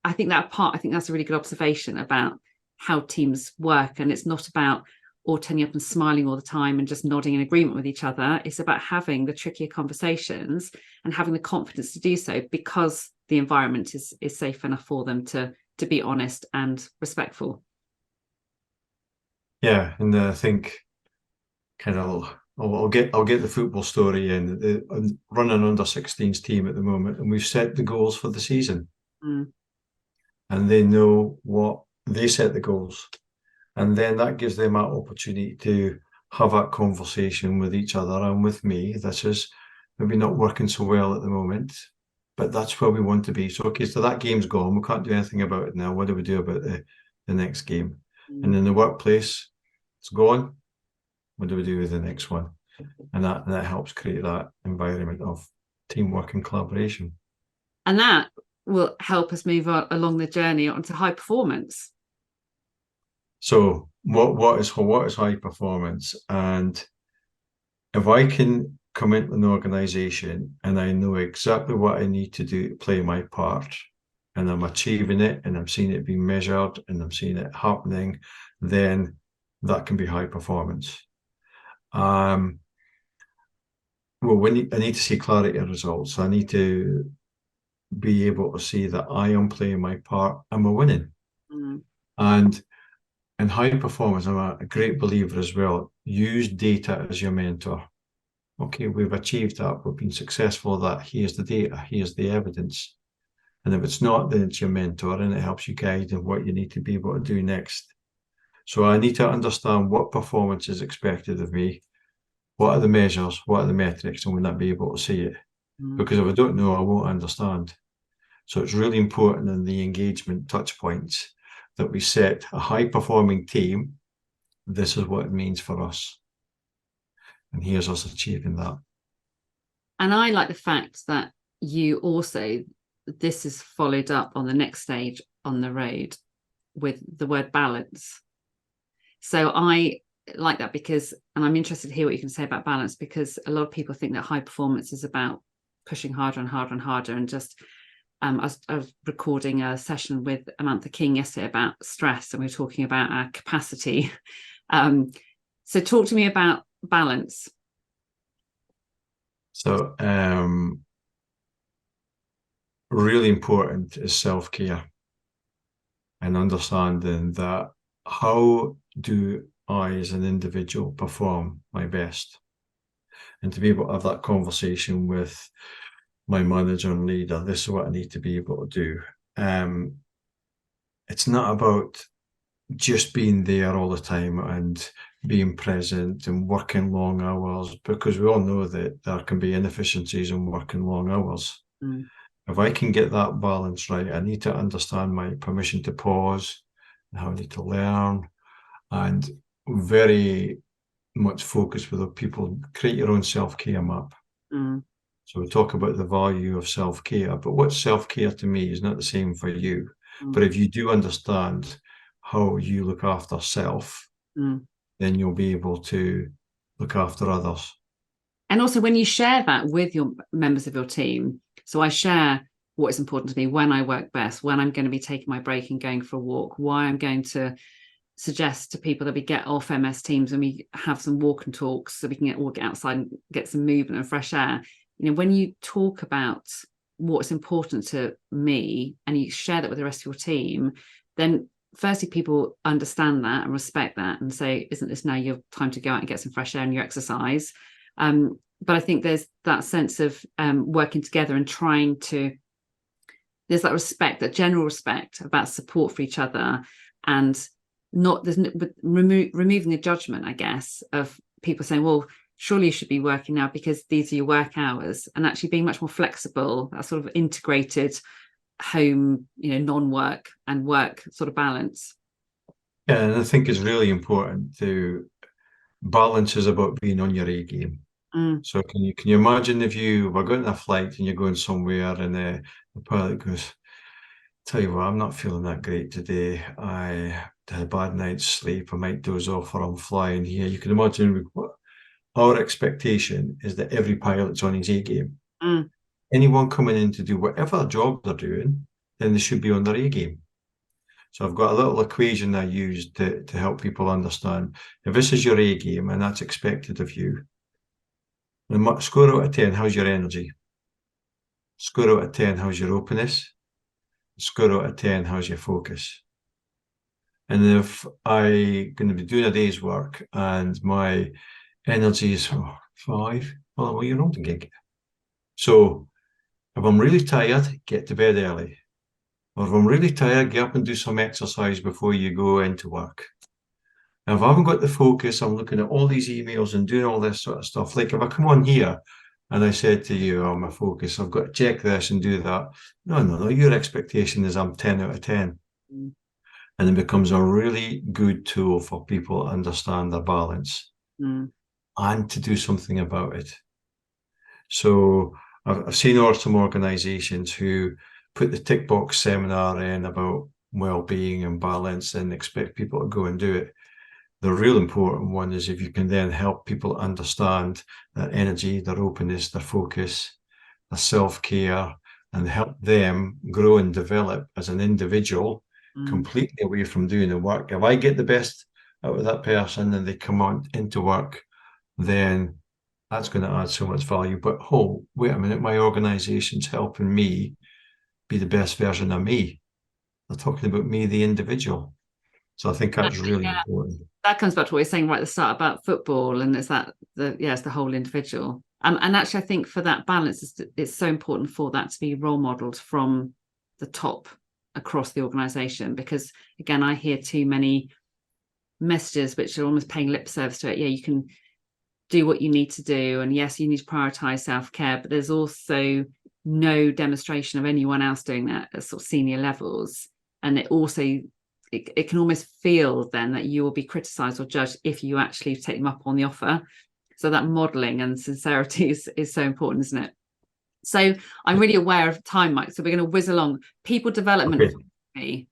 I think that's a really good observation about how teams work. And it's not about all turning up and smiling all the time and just nodding in agreement with each other. It's about having the trickier conversations and having the confidence to do so, because the environment is safe enough for them to be honest and respectful. Yeah, and I think kind of I'll get the football story in. I'm running under 16s team at the moment, and we've set the goals for the season, and they know what they set the goals, and then that gives them that opportunity to have that conversation with each other and with me. This is maybe not working so well at the moment, but that's where we want to be. So okay, so that game's gone. We can't do anything about it now. What do we do about the next game? And in the workplace, it's gone. What do we do with the next one? And that helps create that environment of teamwork and collaboration. And that will help us move on along the journey onto high performance. So what is high performance? And if I can come into an organization and I know exactly what I need to do to play my part, and I'm achieving it, and I'm seeing it being measured, and I'm seeing it happening, then that can be high performance. Well, I need to see clarity of results. I need to be able to see that I am playing my part and we're winning. And in high performance, I'm a great believer as well. Use data as your mentor. Okay, we've achieved that. We've been successful at that. Here's the data. Here's the evidence. And if it's not, then it's your mentor, and it helps you guide in what you need to be able to do next. So I need to understand what performance is expected of me. What are the measures? What are the metrics? And we'll not be able to see it. because if I don't know, I won't understand. So it's really important in the engagement touch points that we set a high-performing team. This is what it means for us. And here's us achieving that. And I like the fact that you also, this is followed up on the next stage on the road with the word balance. So I like that because, and I'm interested to hear what you can say about balance, because a lot of people think that high performance is about pushing harder and harder and harder. And just, I was recording a session with Amantha King yesterday about stress, and we were talking about our capacity. So talk to me about balance. So really important is self-care and understanding that how do I as an individual perform my best, and to be able to have that conversation with my manager and leader, this is what I need to be able to do. It's not about just being there all the time and being present and working long hours, because we all know that there can be inefficiencies in working long hours. If I can get that balance right, I need to understand my permission to pause and how I need to learn, and very much focus with people. Create your own self-care map. So we talk about the value of self-care, but what's self-care to me is not the same for you. But if you do understand how you look after self, then you'll be able to look after others. And also when you share that with your members of your team, so I share what is important to me, when I work best, when I'm going to be taking my break and going for a walk, why I'm going to suggest to people that we get off MS Teams and we have some walk and talks so we can walk outside and get some movement and fresh air. You know, when you talk about what's important to me and you share that with the rest of your team, then firstly, people understand that and respect that and say, isn't this now your time to go out and get some fresh air and your exercise? But I think there's that sense of working together and trying to, there's that respect, that general respect about support for each other, and not, there's removing the judgment, I guess, of people saying, well, surely you should be working now because these are your work hours, and actually being much more flexible, that sort of integrated home, non-work and work sort of balance. Yeah, and I think it's really important to balance is about being on your A game. So can you imagine if you were going on a flight and you're going somewhere and the pilot goes, tell you what, I'm not feeling that great today. I had a bad night's sleep. I might doze off or I'm flying here. You can imagine what our expectation is, that every pilot's on his A game. Anyone coming in to do whatever job they're doing, then they should be on their A game. So I've got a little equation I use to help people understand. If this is your A game and that's expected of you, score out of 10, how's your energy? Score out of 10, how's your openness? Score out of 10, how's your focus? And if I'm going to be doing a day's work and my energy is 5, well, you're on the gig. So if I'm really tired, get to bed early. Or if I'm really tired, get up and do some exercise before you go into work. Now, if I haven't got the focus, I'm looking at all these emails and doing all this sort of stuff. Like if I come on here and I said to you, oh, my focus, I've got to check this and do that. No. Your expectation is I'm 10 out of 10. And it becomes a really good tool for people to understand their balance and to do something about it. So I've seen some organizations who put the tick box seminar in about well-being and balance and expect people to go and do it. The real important one is if you can then help people understand their energy, their openness, their focus, their self-care, and help them grow and develop as an individual, completely away from doing the work. If I get the best out of that person and they come on into work, then that's going to add so much value. But wait a minute, my organization's helping me be the best version of me. They're talking about me, the individual. So I think that's really important. That comes back to what you're saying right at the start about football, and it's the whole individual. And actually, I think for that balance, it's so important for that to be role modelled from the top across the organisation. Because again, I hear too many messages which are almost paying lip service to it. Yeah, you can do what you need to do. And yes, you need to prioritize self-care, but there's also no demonstration of anyone else doing that at sort of senior levels. And it can almost feel then that you will be criticized or judged if you actually take them up on the offer. So that modeling and sincerity is so important, isn't it? So I'm really aware of time, Mike. So we're going to whiz along. People development. Okay.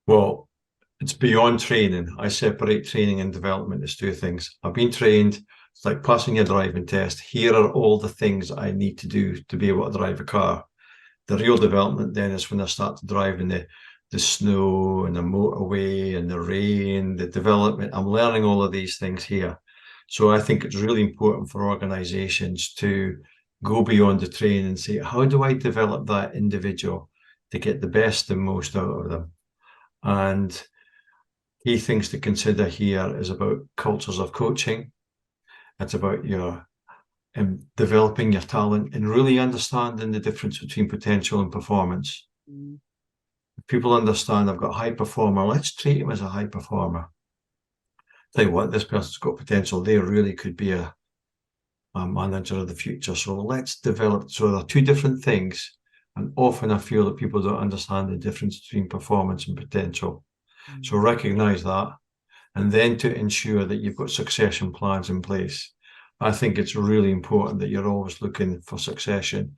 Well, it's beyond training. I separate training and development as two things. I've been trained. It's like passing your driving test. Here are all the things I need to do to be able to drive a car. The real development then is when I start to drive in the snow and the motorway and the rain, the development. I'm learning all of these things here. So I think it's really important for organizations to go beyond the training and say, how do I develop that individual to get the best and most out of them? And key things to consider here is about cultures of coaching. It's about your developing your talent and really understanding the difference between potential and performance. If people understand I've got a high performer, let's treat him as a high performer. Tell you what, this person's got potential. They really could be a manager of the future. So let's develop. So there are two different things. And often I feel that people don't understand the difference between performance and potential. So recognize that. And then to ensure that you've got succession plans in place. I think it's really important that you're always looking for succession.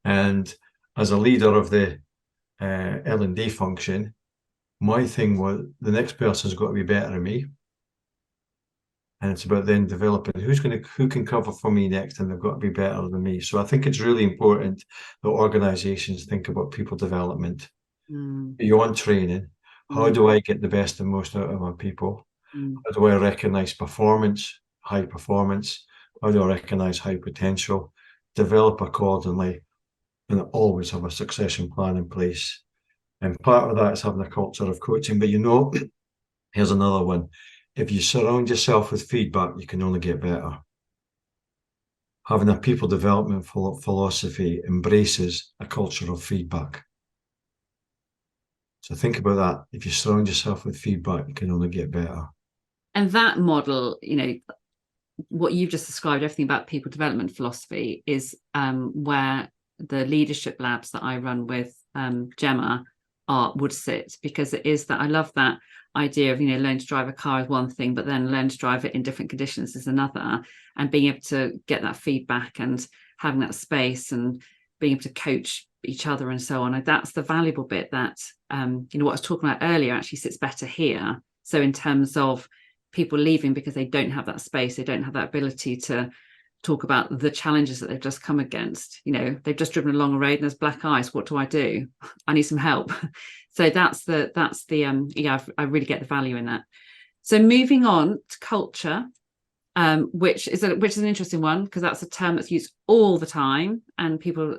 And as a leader of the L&D function, my thing was the next person's got to be better than me. And it's about then developing who can cover for me next, and they've got to be better than me. So I think it's really important that organizations think about people development beyond training. How do I get the best and most out of my people? How do I recognize performance, high performance? How do I recognize high potential? Develop accordingly, and always have a succession plan in place. And part of that is having a culture of coaching. But here's another one. If you surround yourself with feedback, you can only get better. Having a people development philosophy embraces a culture of feedback. So think about that. If you surround yourself with feedback, you can only get better. And that model, what you've just described, everything about people development philosophy is where the leadership labs that I run with Gemma would sit, because it is that I love that idea of learning to drive a car is one thing, but then learn to drive it in different conditions is another, and being able to get that feedback and having that space and being able to coach each other and so on. And that's the valuable bit that what I was talking about earlier actually sits better here. So in terms of people leaving because they don't have that space, they don't have that ability to talk about the challenges that they've just come against. They've just driven along a road and there's black ice. What do? I need some help. So that's the I really get the value in that. So moving on to culture, which is an interesting one, because that's a term that's used all the time and people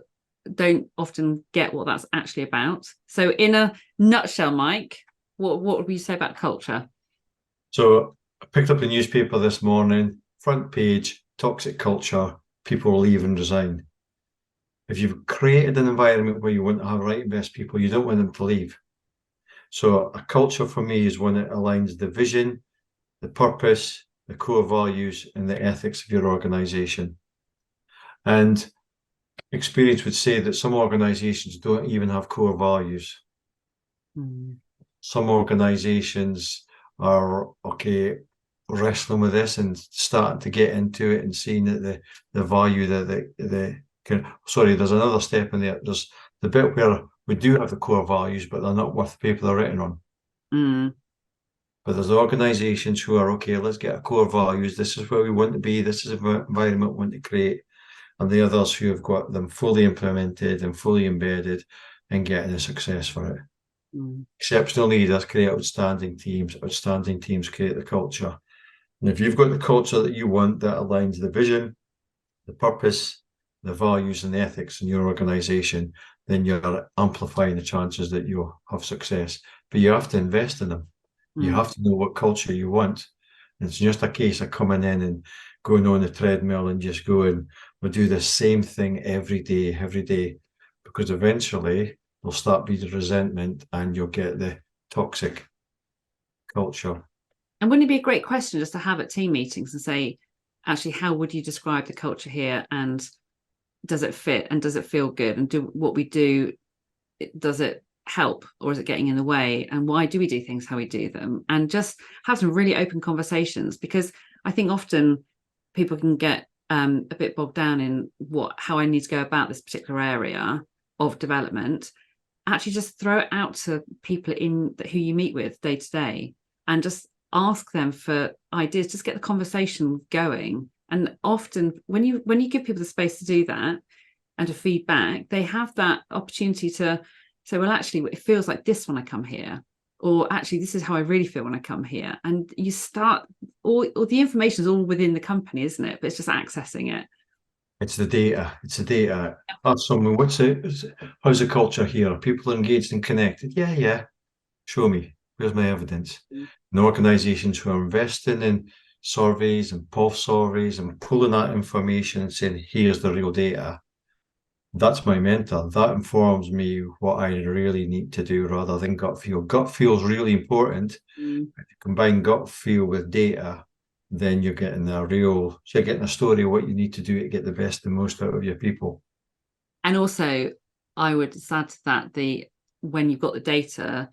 don't often get what that's actually about. So in a nutshell, Mike, what would you say about culture? So I picked up the newspaper this morning, front page, toxic culture, people leave and resign. If you've created an environment where you want to have right and best people, you don't want them to leave. So a culture for me is one that aligns the vision, the purpose, the core values, and the ethics of your organization. And experience would say that some organizations don't even have core values. Some organizations are wrestling with this and starting to get into it and seeing that the value that there's another step in there. There's the bit where we do have the core values, but they're not worth the paper they're written on. But there's organizations who are let's get our core values. This is where we want to be. This is the environment we want to create. And the others who have got them fully implemented and fully embedded and getting a success for it. Exceptional leaders create outstanding teams. Outstanding teams create the culture. And if you've got the culture that you want that aligns the vision, the purpose, the values and the ethics in your organization, then you're amplifying the chances that you'll have success. But you have to invest in them. You have to know what culture you want. And it's just a case of coming in and going on the treadmill and just going, we'll do the same thing every day, because eventually there'll start being resentment and you'll get the toxic culture. And wouldn't it be a great question just to have at team meetings and say, actually, how would you describe the culture here, and does it fit, and does it feel good, and do what we do, does it help, or is it getting in the way, and why do we do things how we do them, and just have some really open conversations, because I think often people can get a bit bogged down in how I need to go about this particular area of development. Actually just throw it out to people who you meet with day to day, and just ask them for ideas, just get the conversation going. And often when you give people the space to do that and to feedback, they have that opportunity to say, well, actually, it feels like this when I come here, or actually, this is how I really feel when I come here. And you start, all the information is all within the company, isn't it? But it's just accessing it. It's the data. It's the data. Ask someone, how's the culture here? Are people engaged and connected? Yeah, yeah. Show me. Where's my evidence? And organizations who are investing in surveys and pulse surveys and pulling that information and saying, here's the real data. That's my mentor. That informs me what I really need to do rather than gut feel. Gut feel is really important. If you combine gut feel with data, then you're getting you're getting a story of what you need to do to get the best and most out of your people. And also, I would add to that, when you've got the data,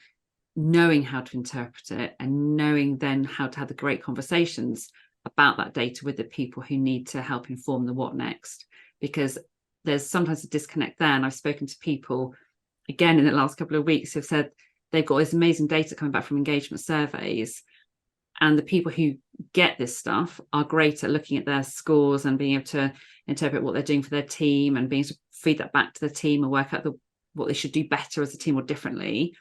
knowing how to interpret it, and knowing then how to have the great conversations about that data with the people who need to help inform the what next. Because there's sometimes a disconnect there. And I've spoken to people, again, in the last couple of weeks, who've said they've got this amazing data coming back from engagement surveys. And the people who get this stuff are great at looking at their scores and being able to interpret what they're doing for their team, and being able to feed that back to the team and work out what they should do better as a team or differently.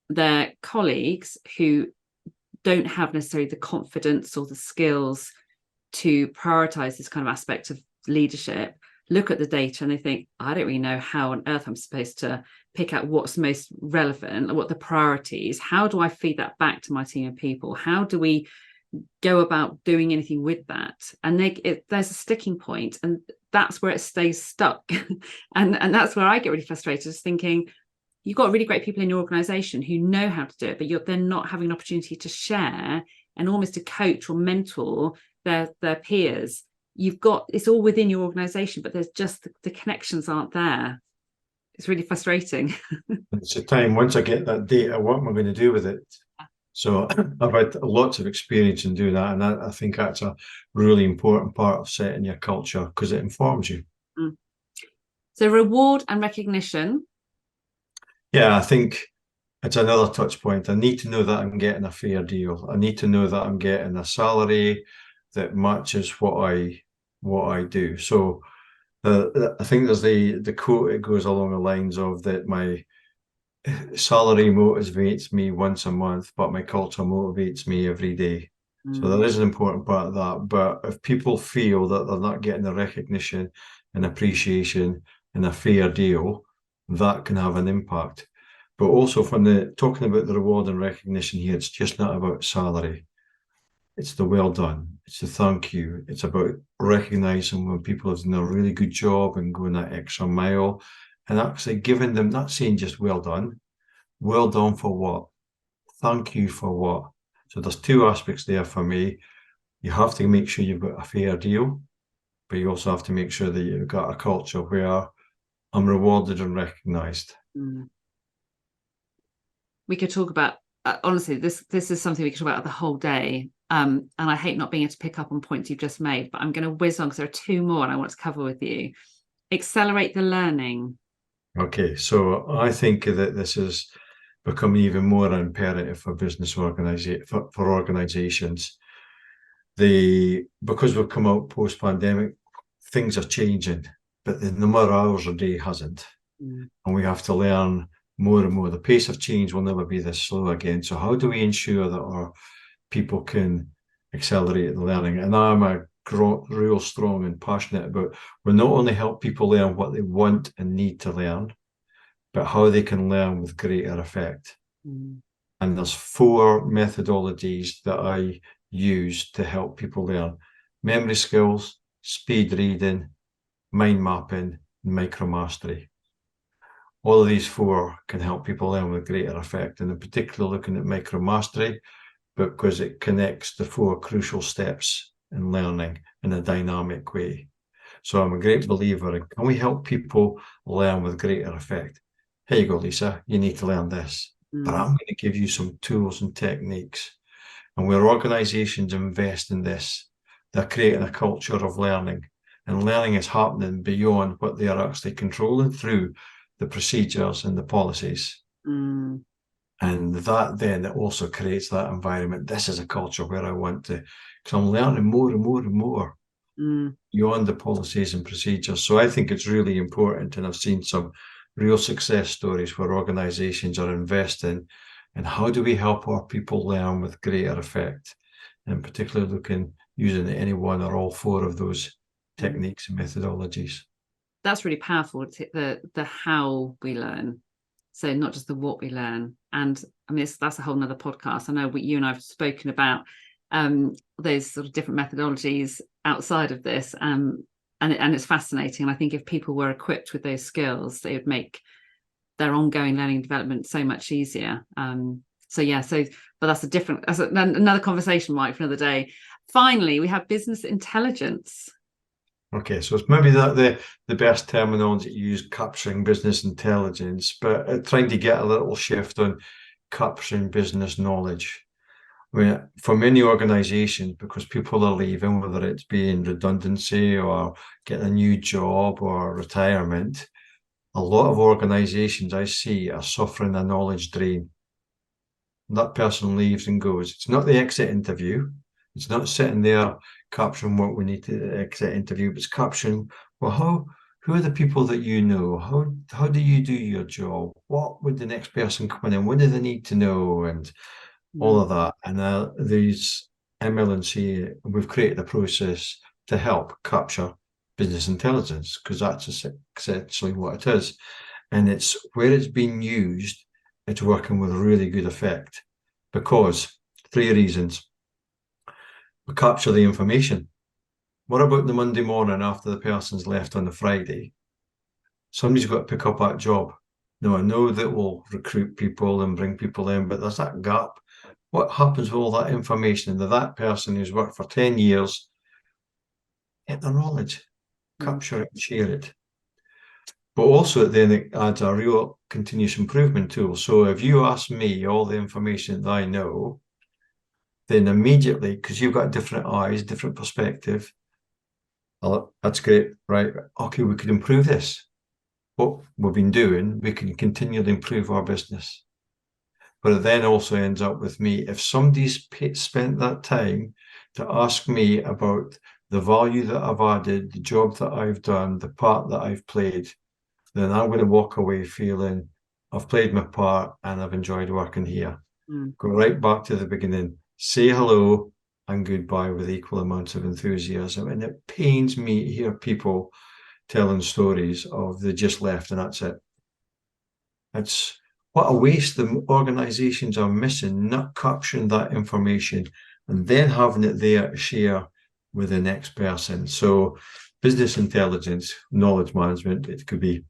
Their colleagues who don't have necessarily the confidence or the skills to prioritize this kind of aspect of leadership look at the data and they think, I don't really know how on earth I'm supposed to pick out what's most relevant, what the priorities, how do I feed that back to my team of people? How do we go about doing anything with that? And there's a sticking point, and that's where it stays stuck. and that's where I get really frustrated, just thinking, you've got really great people in your organization who know how to do it, but they're not having an opportunity to share and almost to coach or mentor their peers. It's all within your organization, but there's just the connections aren't there. It's really frustrating. It's a time, once I get that data, what am I going to do with it? So I've had lots of experience in doing that, and I think that's a really important part of setting your culture, because it informs you. So reward and recognition. Yeah, I think it's another touch point. I need to know that I'm getting a fair deal. I need to know that I'm getting a salary that matches what I do. So I think there's the quote, it goes along the lines of that my salary motivates me once a month, but my culture motivates me every day. So there is an important part of that. But if people feel that they're not getting the recognition and appreciation and a fair deal, that can have an impact. But also talking about the reward and recognition here, it's just not about salary. It's the well done. It's the thank you. It's about recognizing when people have done a really good job and going that extra mile, and actually giving them, not saying just well done for what? Thank you for what? So there's two aspects there for me. You have to make sure you've got a fair deal, but you also have to make sure that you've got a culture where I'm rewarded and recognized. We could talk about, honestly, this is something we could talk about the whole day. And I hate not being able to pick up on points you've just made, but I'm going to whiz on because there are two more I want to cover with you. Accelerate the learning. Okay, so I think that this is becoming even more imperative for business for organizations. Because we've come out post-pandemic, things are changing, but the number of hours a day hasn't. And we have to learn more and more. The pace of change will never be this slow again. So how do we ensure that our people can accelerate the learning? And I'm a real strong and passionate about, we not only help people learn what they want and need to learn, but how they can learn with greater effect. And there's 4 methodologies that I use to help people learn: memory skills, speed reading, mind mapping, and micromastery. All of these 4 can help people learn with greater effect, and in particular looking at micromastery, because it connects the 4 crucial steps and learning in a dynamic way. So I'm a great believer in, can we help people learn with greater effect? Here you go, Lisa, you need to learn this. But I'm going to give you some tools and techniques. And where organizations invest in this, they're creating a culture of learning. And learning is happening beyond what they are actually controlling through the procedures and the policies. And that then it also creates that environment. This is a culture where I want to, because I'm learning more and more and more beyond the policies and procedures. So I think it's really important. And I've seen some real success stories where organizations are investing in how do we help our people learn with greater effect, and particularly using any one or all four of those techniques and methodologies. That's really powerful, the how we learn. So not just the what we learn. And I mean, that's a whole nother podcast. I know you and I have spoken about those sort of different methodologies outside of this. And it's fascinating. And I think if people were equipped with those skills, they would make their ongoing learning and development so much easier. But that's another conversation, Mike, for another day. Finally, we have business intelligence. Okay, so it's maybe the best terminology to use, capturing business intelligence, but trying to get a little shift on capturing business knowledge. I mean, for many organizations, because people are leaving, whether it's being redundancy or getting a new job or retirement, a lot of organizations I see are suffering a knowledge drain. That person leaves and goes. It's not the exit interview. It's not sitting there capturing what we need to exit interview, but it's capturing, well, who are the people that you know? How do you do your job? What would the next person come in? What do they need to know? And all of that. And these ML&C, we've created a process to help capture business intelligence, because that's essentially what it is. And it's where it's being used, it's working with really good effect, because 3 reasons. We capture the information. What about the Monday morning after the person's left on the Friday? Somebody's got to pick up that job. Now, I know that we'll recruit people and bring people in, but there's that gap. What happens with all that information that person who's worked for 10 years, get the knowledge, capture it, share it. But also then it adds a real continuous improvement tool. So if you ask me all the information that I know, then immediately, because you've got different eyes, different perspective, that's great, right? Okay, we could improve this. What we've been doing, we can continually improve our business. But it then also ends up with me, if somebody's spent that time to ask me about the value that I've added, the job that I've done, the part that I've played, then I'm going to walk away feeling I've played my part and I've enjoyed working here. Go right back to the beginning, say hello and goodbye with equal amounts of enthusiasm. And it pains me to hear people telling stories of they just left and that's it. It's what a waste the organizations are missing, not capturing that information and then having it there to share with the next person. So business intelligence, knowledge management, it could be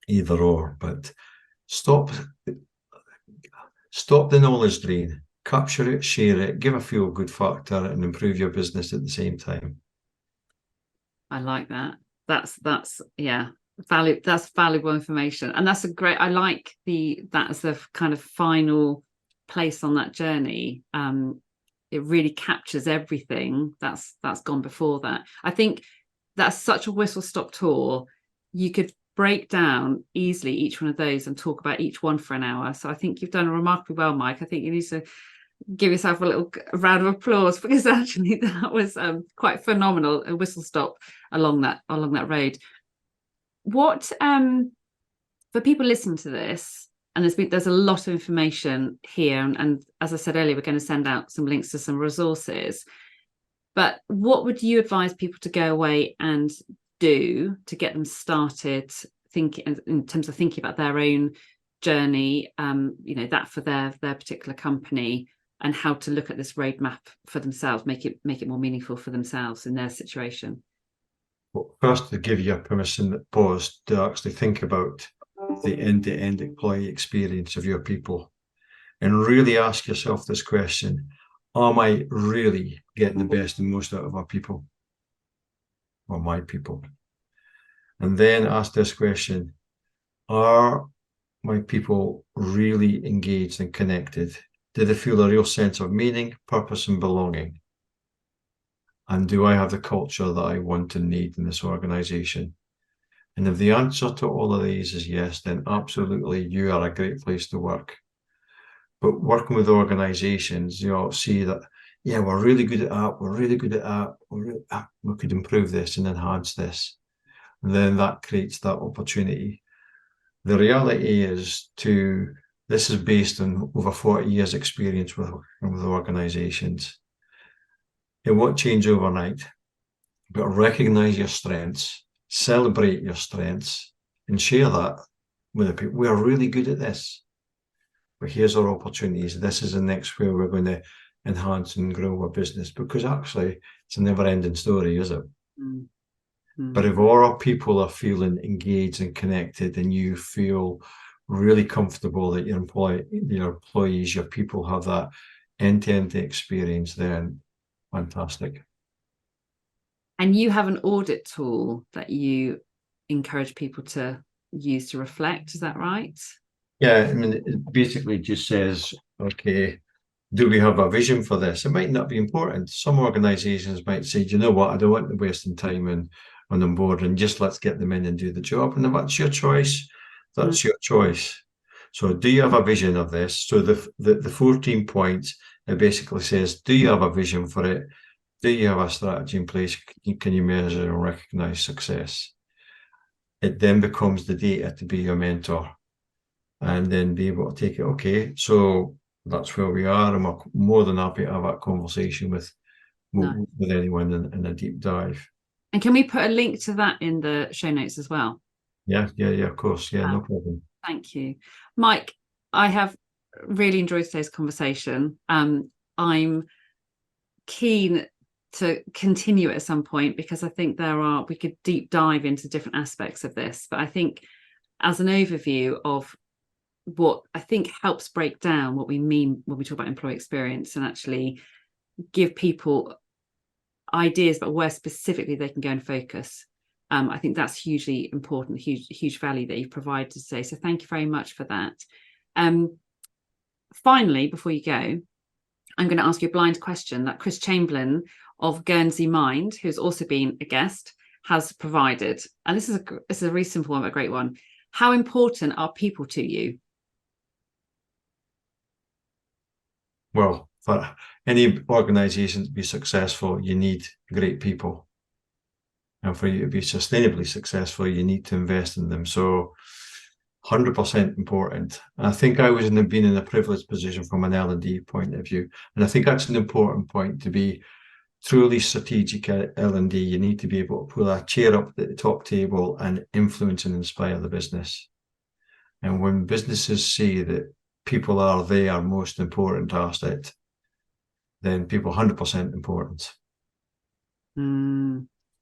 either or, but stop the knowledge drain, capture it, share it, give a feel good factor and improve your business at the same time. I like that. That's valuable information. And that's I like that as the kind of final place on that journey. It really captures everything that's gone before that. I think that's such a whistle-stop tour. You could break down easily each one of those and talk about each one for an hour. So I think you've done remarkably well, Mike. I think you need to give yourself a little round of applause, because actually that was quite phenomenal, a whistle-stop along that road. What for people listening to this, and there's a lot of information here, and as I said earlier, we're going to send out some links to some resources, but what would you advise people to go away and do to get them started thinking in terms of thinking about their own journey, that for their particular company, and how to look at this roadmap for themselves, make it more meaningful for themselves in their situation? Well, first, to give you a permission pause to actually think about the end-to-end employee experience of your people and really ask yourself this question: am I really getting the best and most out of our people, or my people. And then ask this question: are my people really engaged and connected? Do they feel a real sense of meaning, purpose, and belonging? And do I have the culture that I want and need in this organization? And if the answer to all of these is yes, then absolutely you are a great place to work. But working with organizations, see that, yeah, we're really good at that, we're really good at that, we could improve this and enhance this. And then that creates that opportunity. The reality is this is based on over 40 years experience with organizations. It won't change overnight, but recognize your strengths, celebrate your strengths, and share that with the people. We are really good at this, but here's our opportunities. This is the next where we're going to enhance and grow our business, because actually it's a never-ending story, is it? Mm-hmm. But if all our people are feeling engaged and connected, and you feel really comfortable that your employees, your people have that end-to-end experience, then fantastic. And you have an audit tool that you encourage people to use to reflect, is that right? Yeah, I mean, it basically just says, okay, do we have a vision for this? It might not be important. Some organizations might say, you know what, I don't want to waste time on onboarding, just let's get them in and do the job. And if that's your choice, that's your choice. So do you have a vision of this? So the 14 points, it basically says, do you have a vision for it? Do you have a strategy in place? Can you measure and recognize success? It then becomes the data to be your mentor, and then be able to take it. Okay, so that's where we are, and we're more than happy to have that conversation with anyone in a deep dive. And can we put a link to that in the show notes as well? Yeah, of course. Yeah, no problem. Thank you. Mike, I have really enjoyed today's conversation. I'm keen to continue at some point, because I think we could deep dive into different aspects of this. But I think as an overview of what I think helps break down what we mean when we talk about employee experience, and actually give people ideas about where specifically they can go and focus. I think that's hugely important, huge value that you've provided today. So thank you very much for that. Finally, before you go, I'm going to ask you a blind question that Chris Chamberlain of Guernsey Mind, who's also been a guest, has provided. And this is a really simple one, but a great one. How important are people to you? Well, for any organization to be successful, you need great people. And for you to be sustainably successful, you need to invest in them. So 100% important. And I think I was been in a privileged position from an L&D point of view. And I think that's an important point. To be truly strategic at L&D, you need to be able to pull a chair up at the top table and influence and inspire the business. And when businesses see that people are their most important asset, then people 100% important.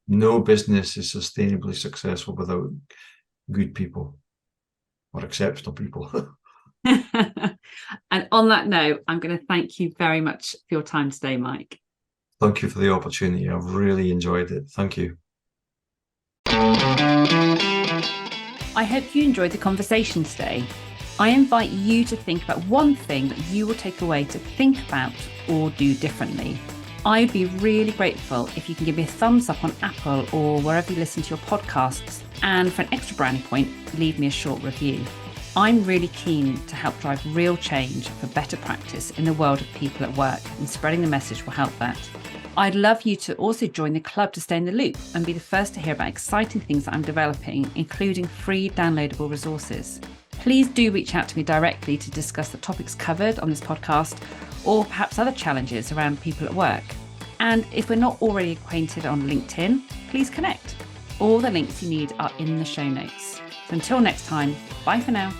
No business is sustainably successful without good people or exceptional people. And on that note, I'm going to thank you very much for your time today, Mike. Thank you for the opportunity. I've really enjoyed it. Thank you. I hope you enjoyed the conversation today. I invite you to think about one thing that you will take away to think about or do differently. I'd be really grateful if you can give me a thumbs up on Apple or wherever you listen to your podcasts, and for an extra brownie point, leave me a short review. I'm really keen to help drive real change for better practice in the world of people at work, and spreading the message will help that. I'd love you to also join the club to stay in the loop and be the first to hear about exciting things that I'm developing, including free downloadable resources. Please do reach out to me directly to discuss the topics covered on this podcast, or perhaps other challenges around people at work. And if we're not already acquainted on LinkedIn, please connect. All the links you need are in the show notes. So until next time, bye for now.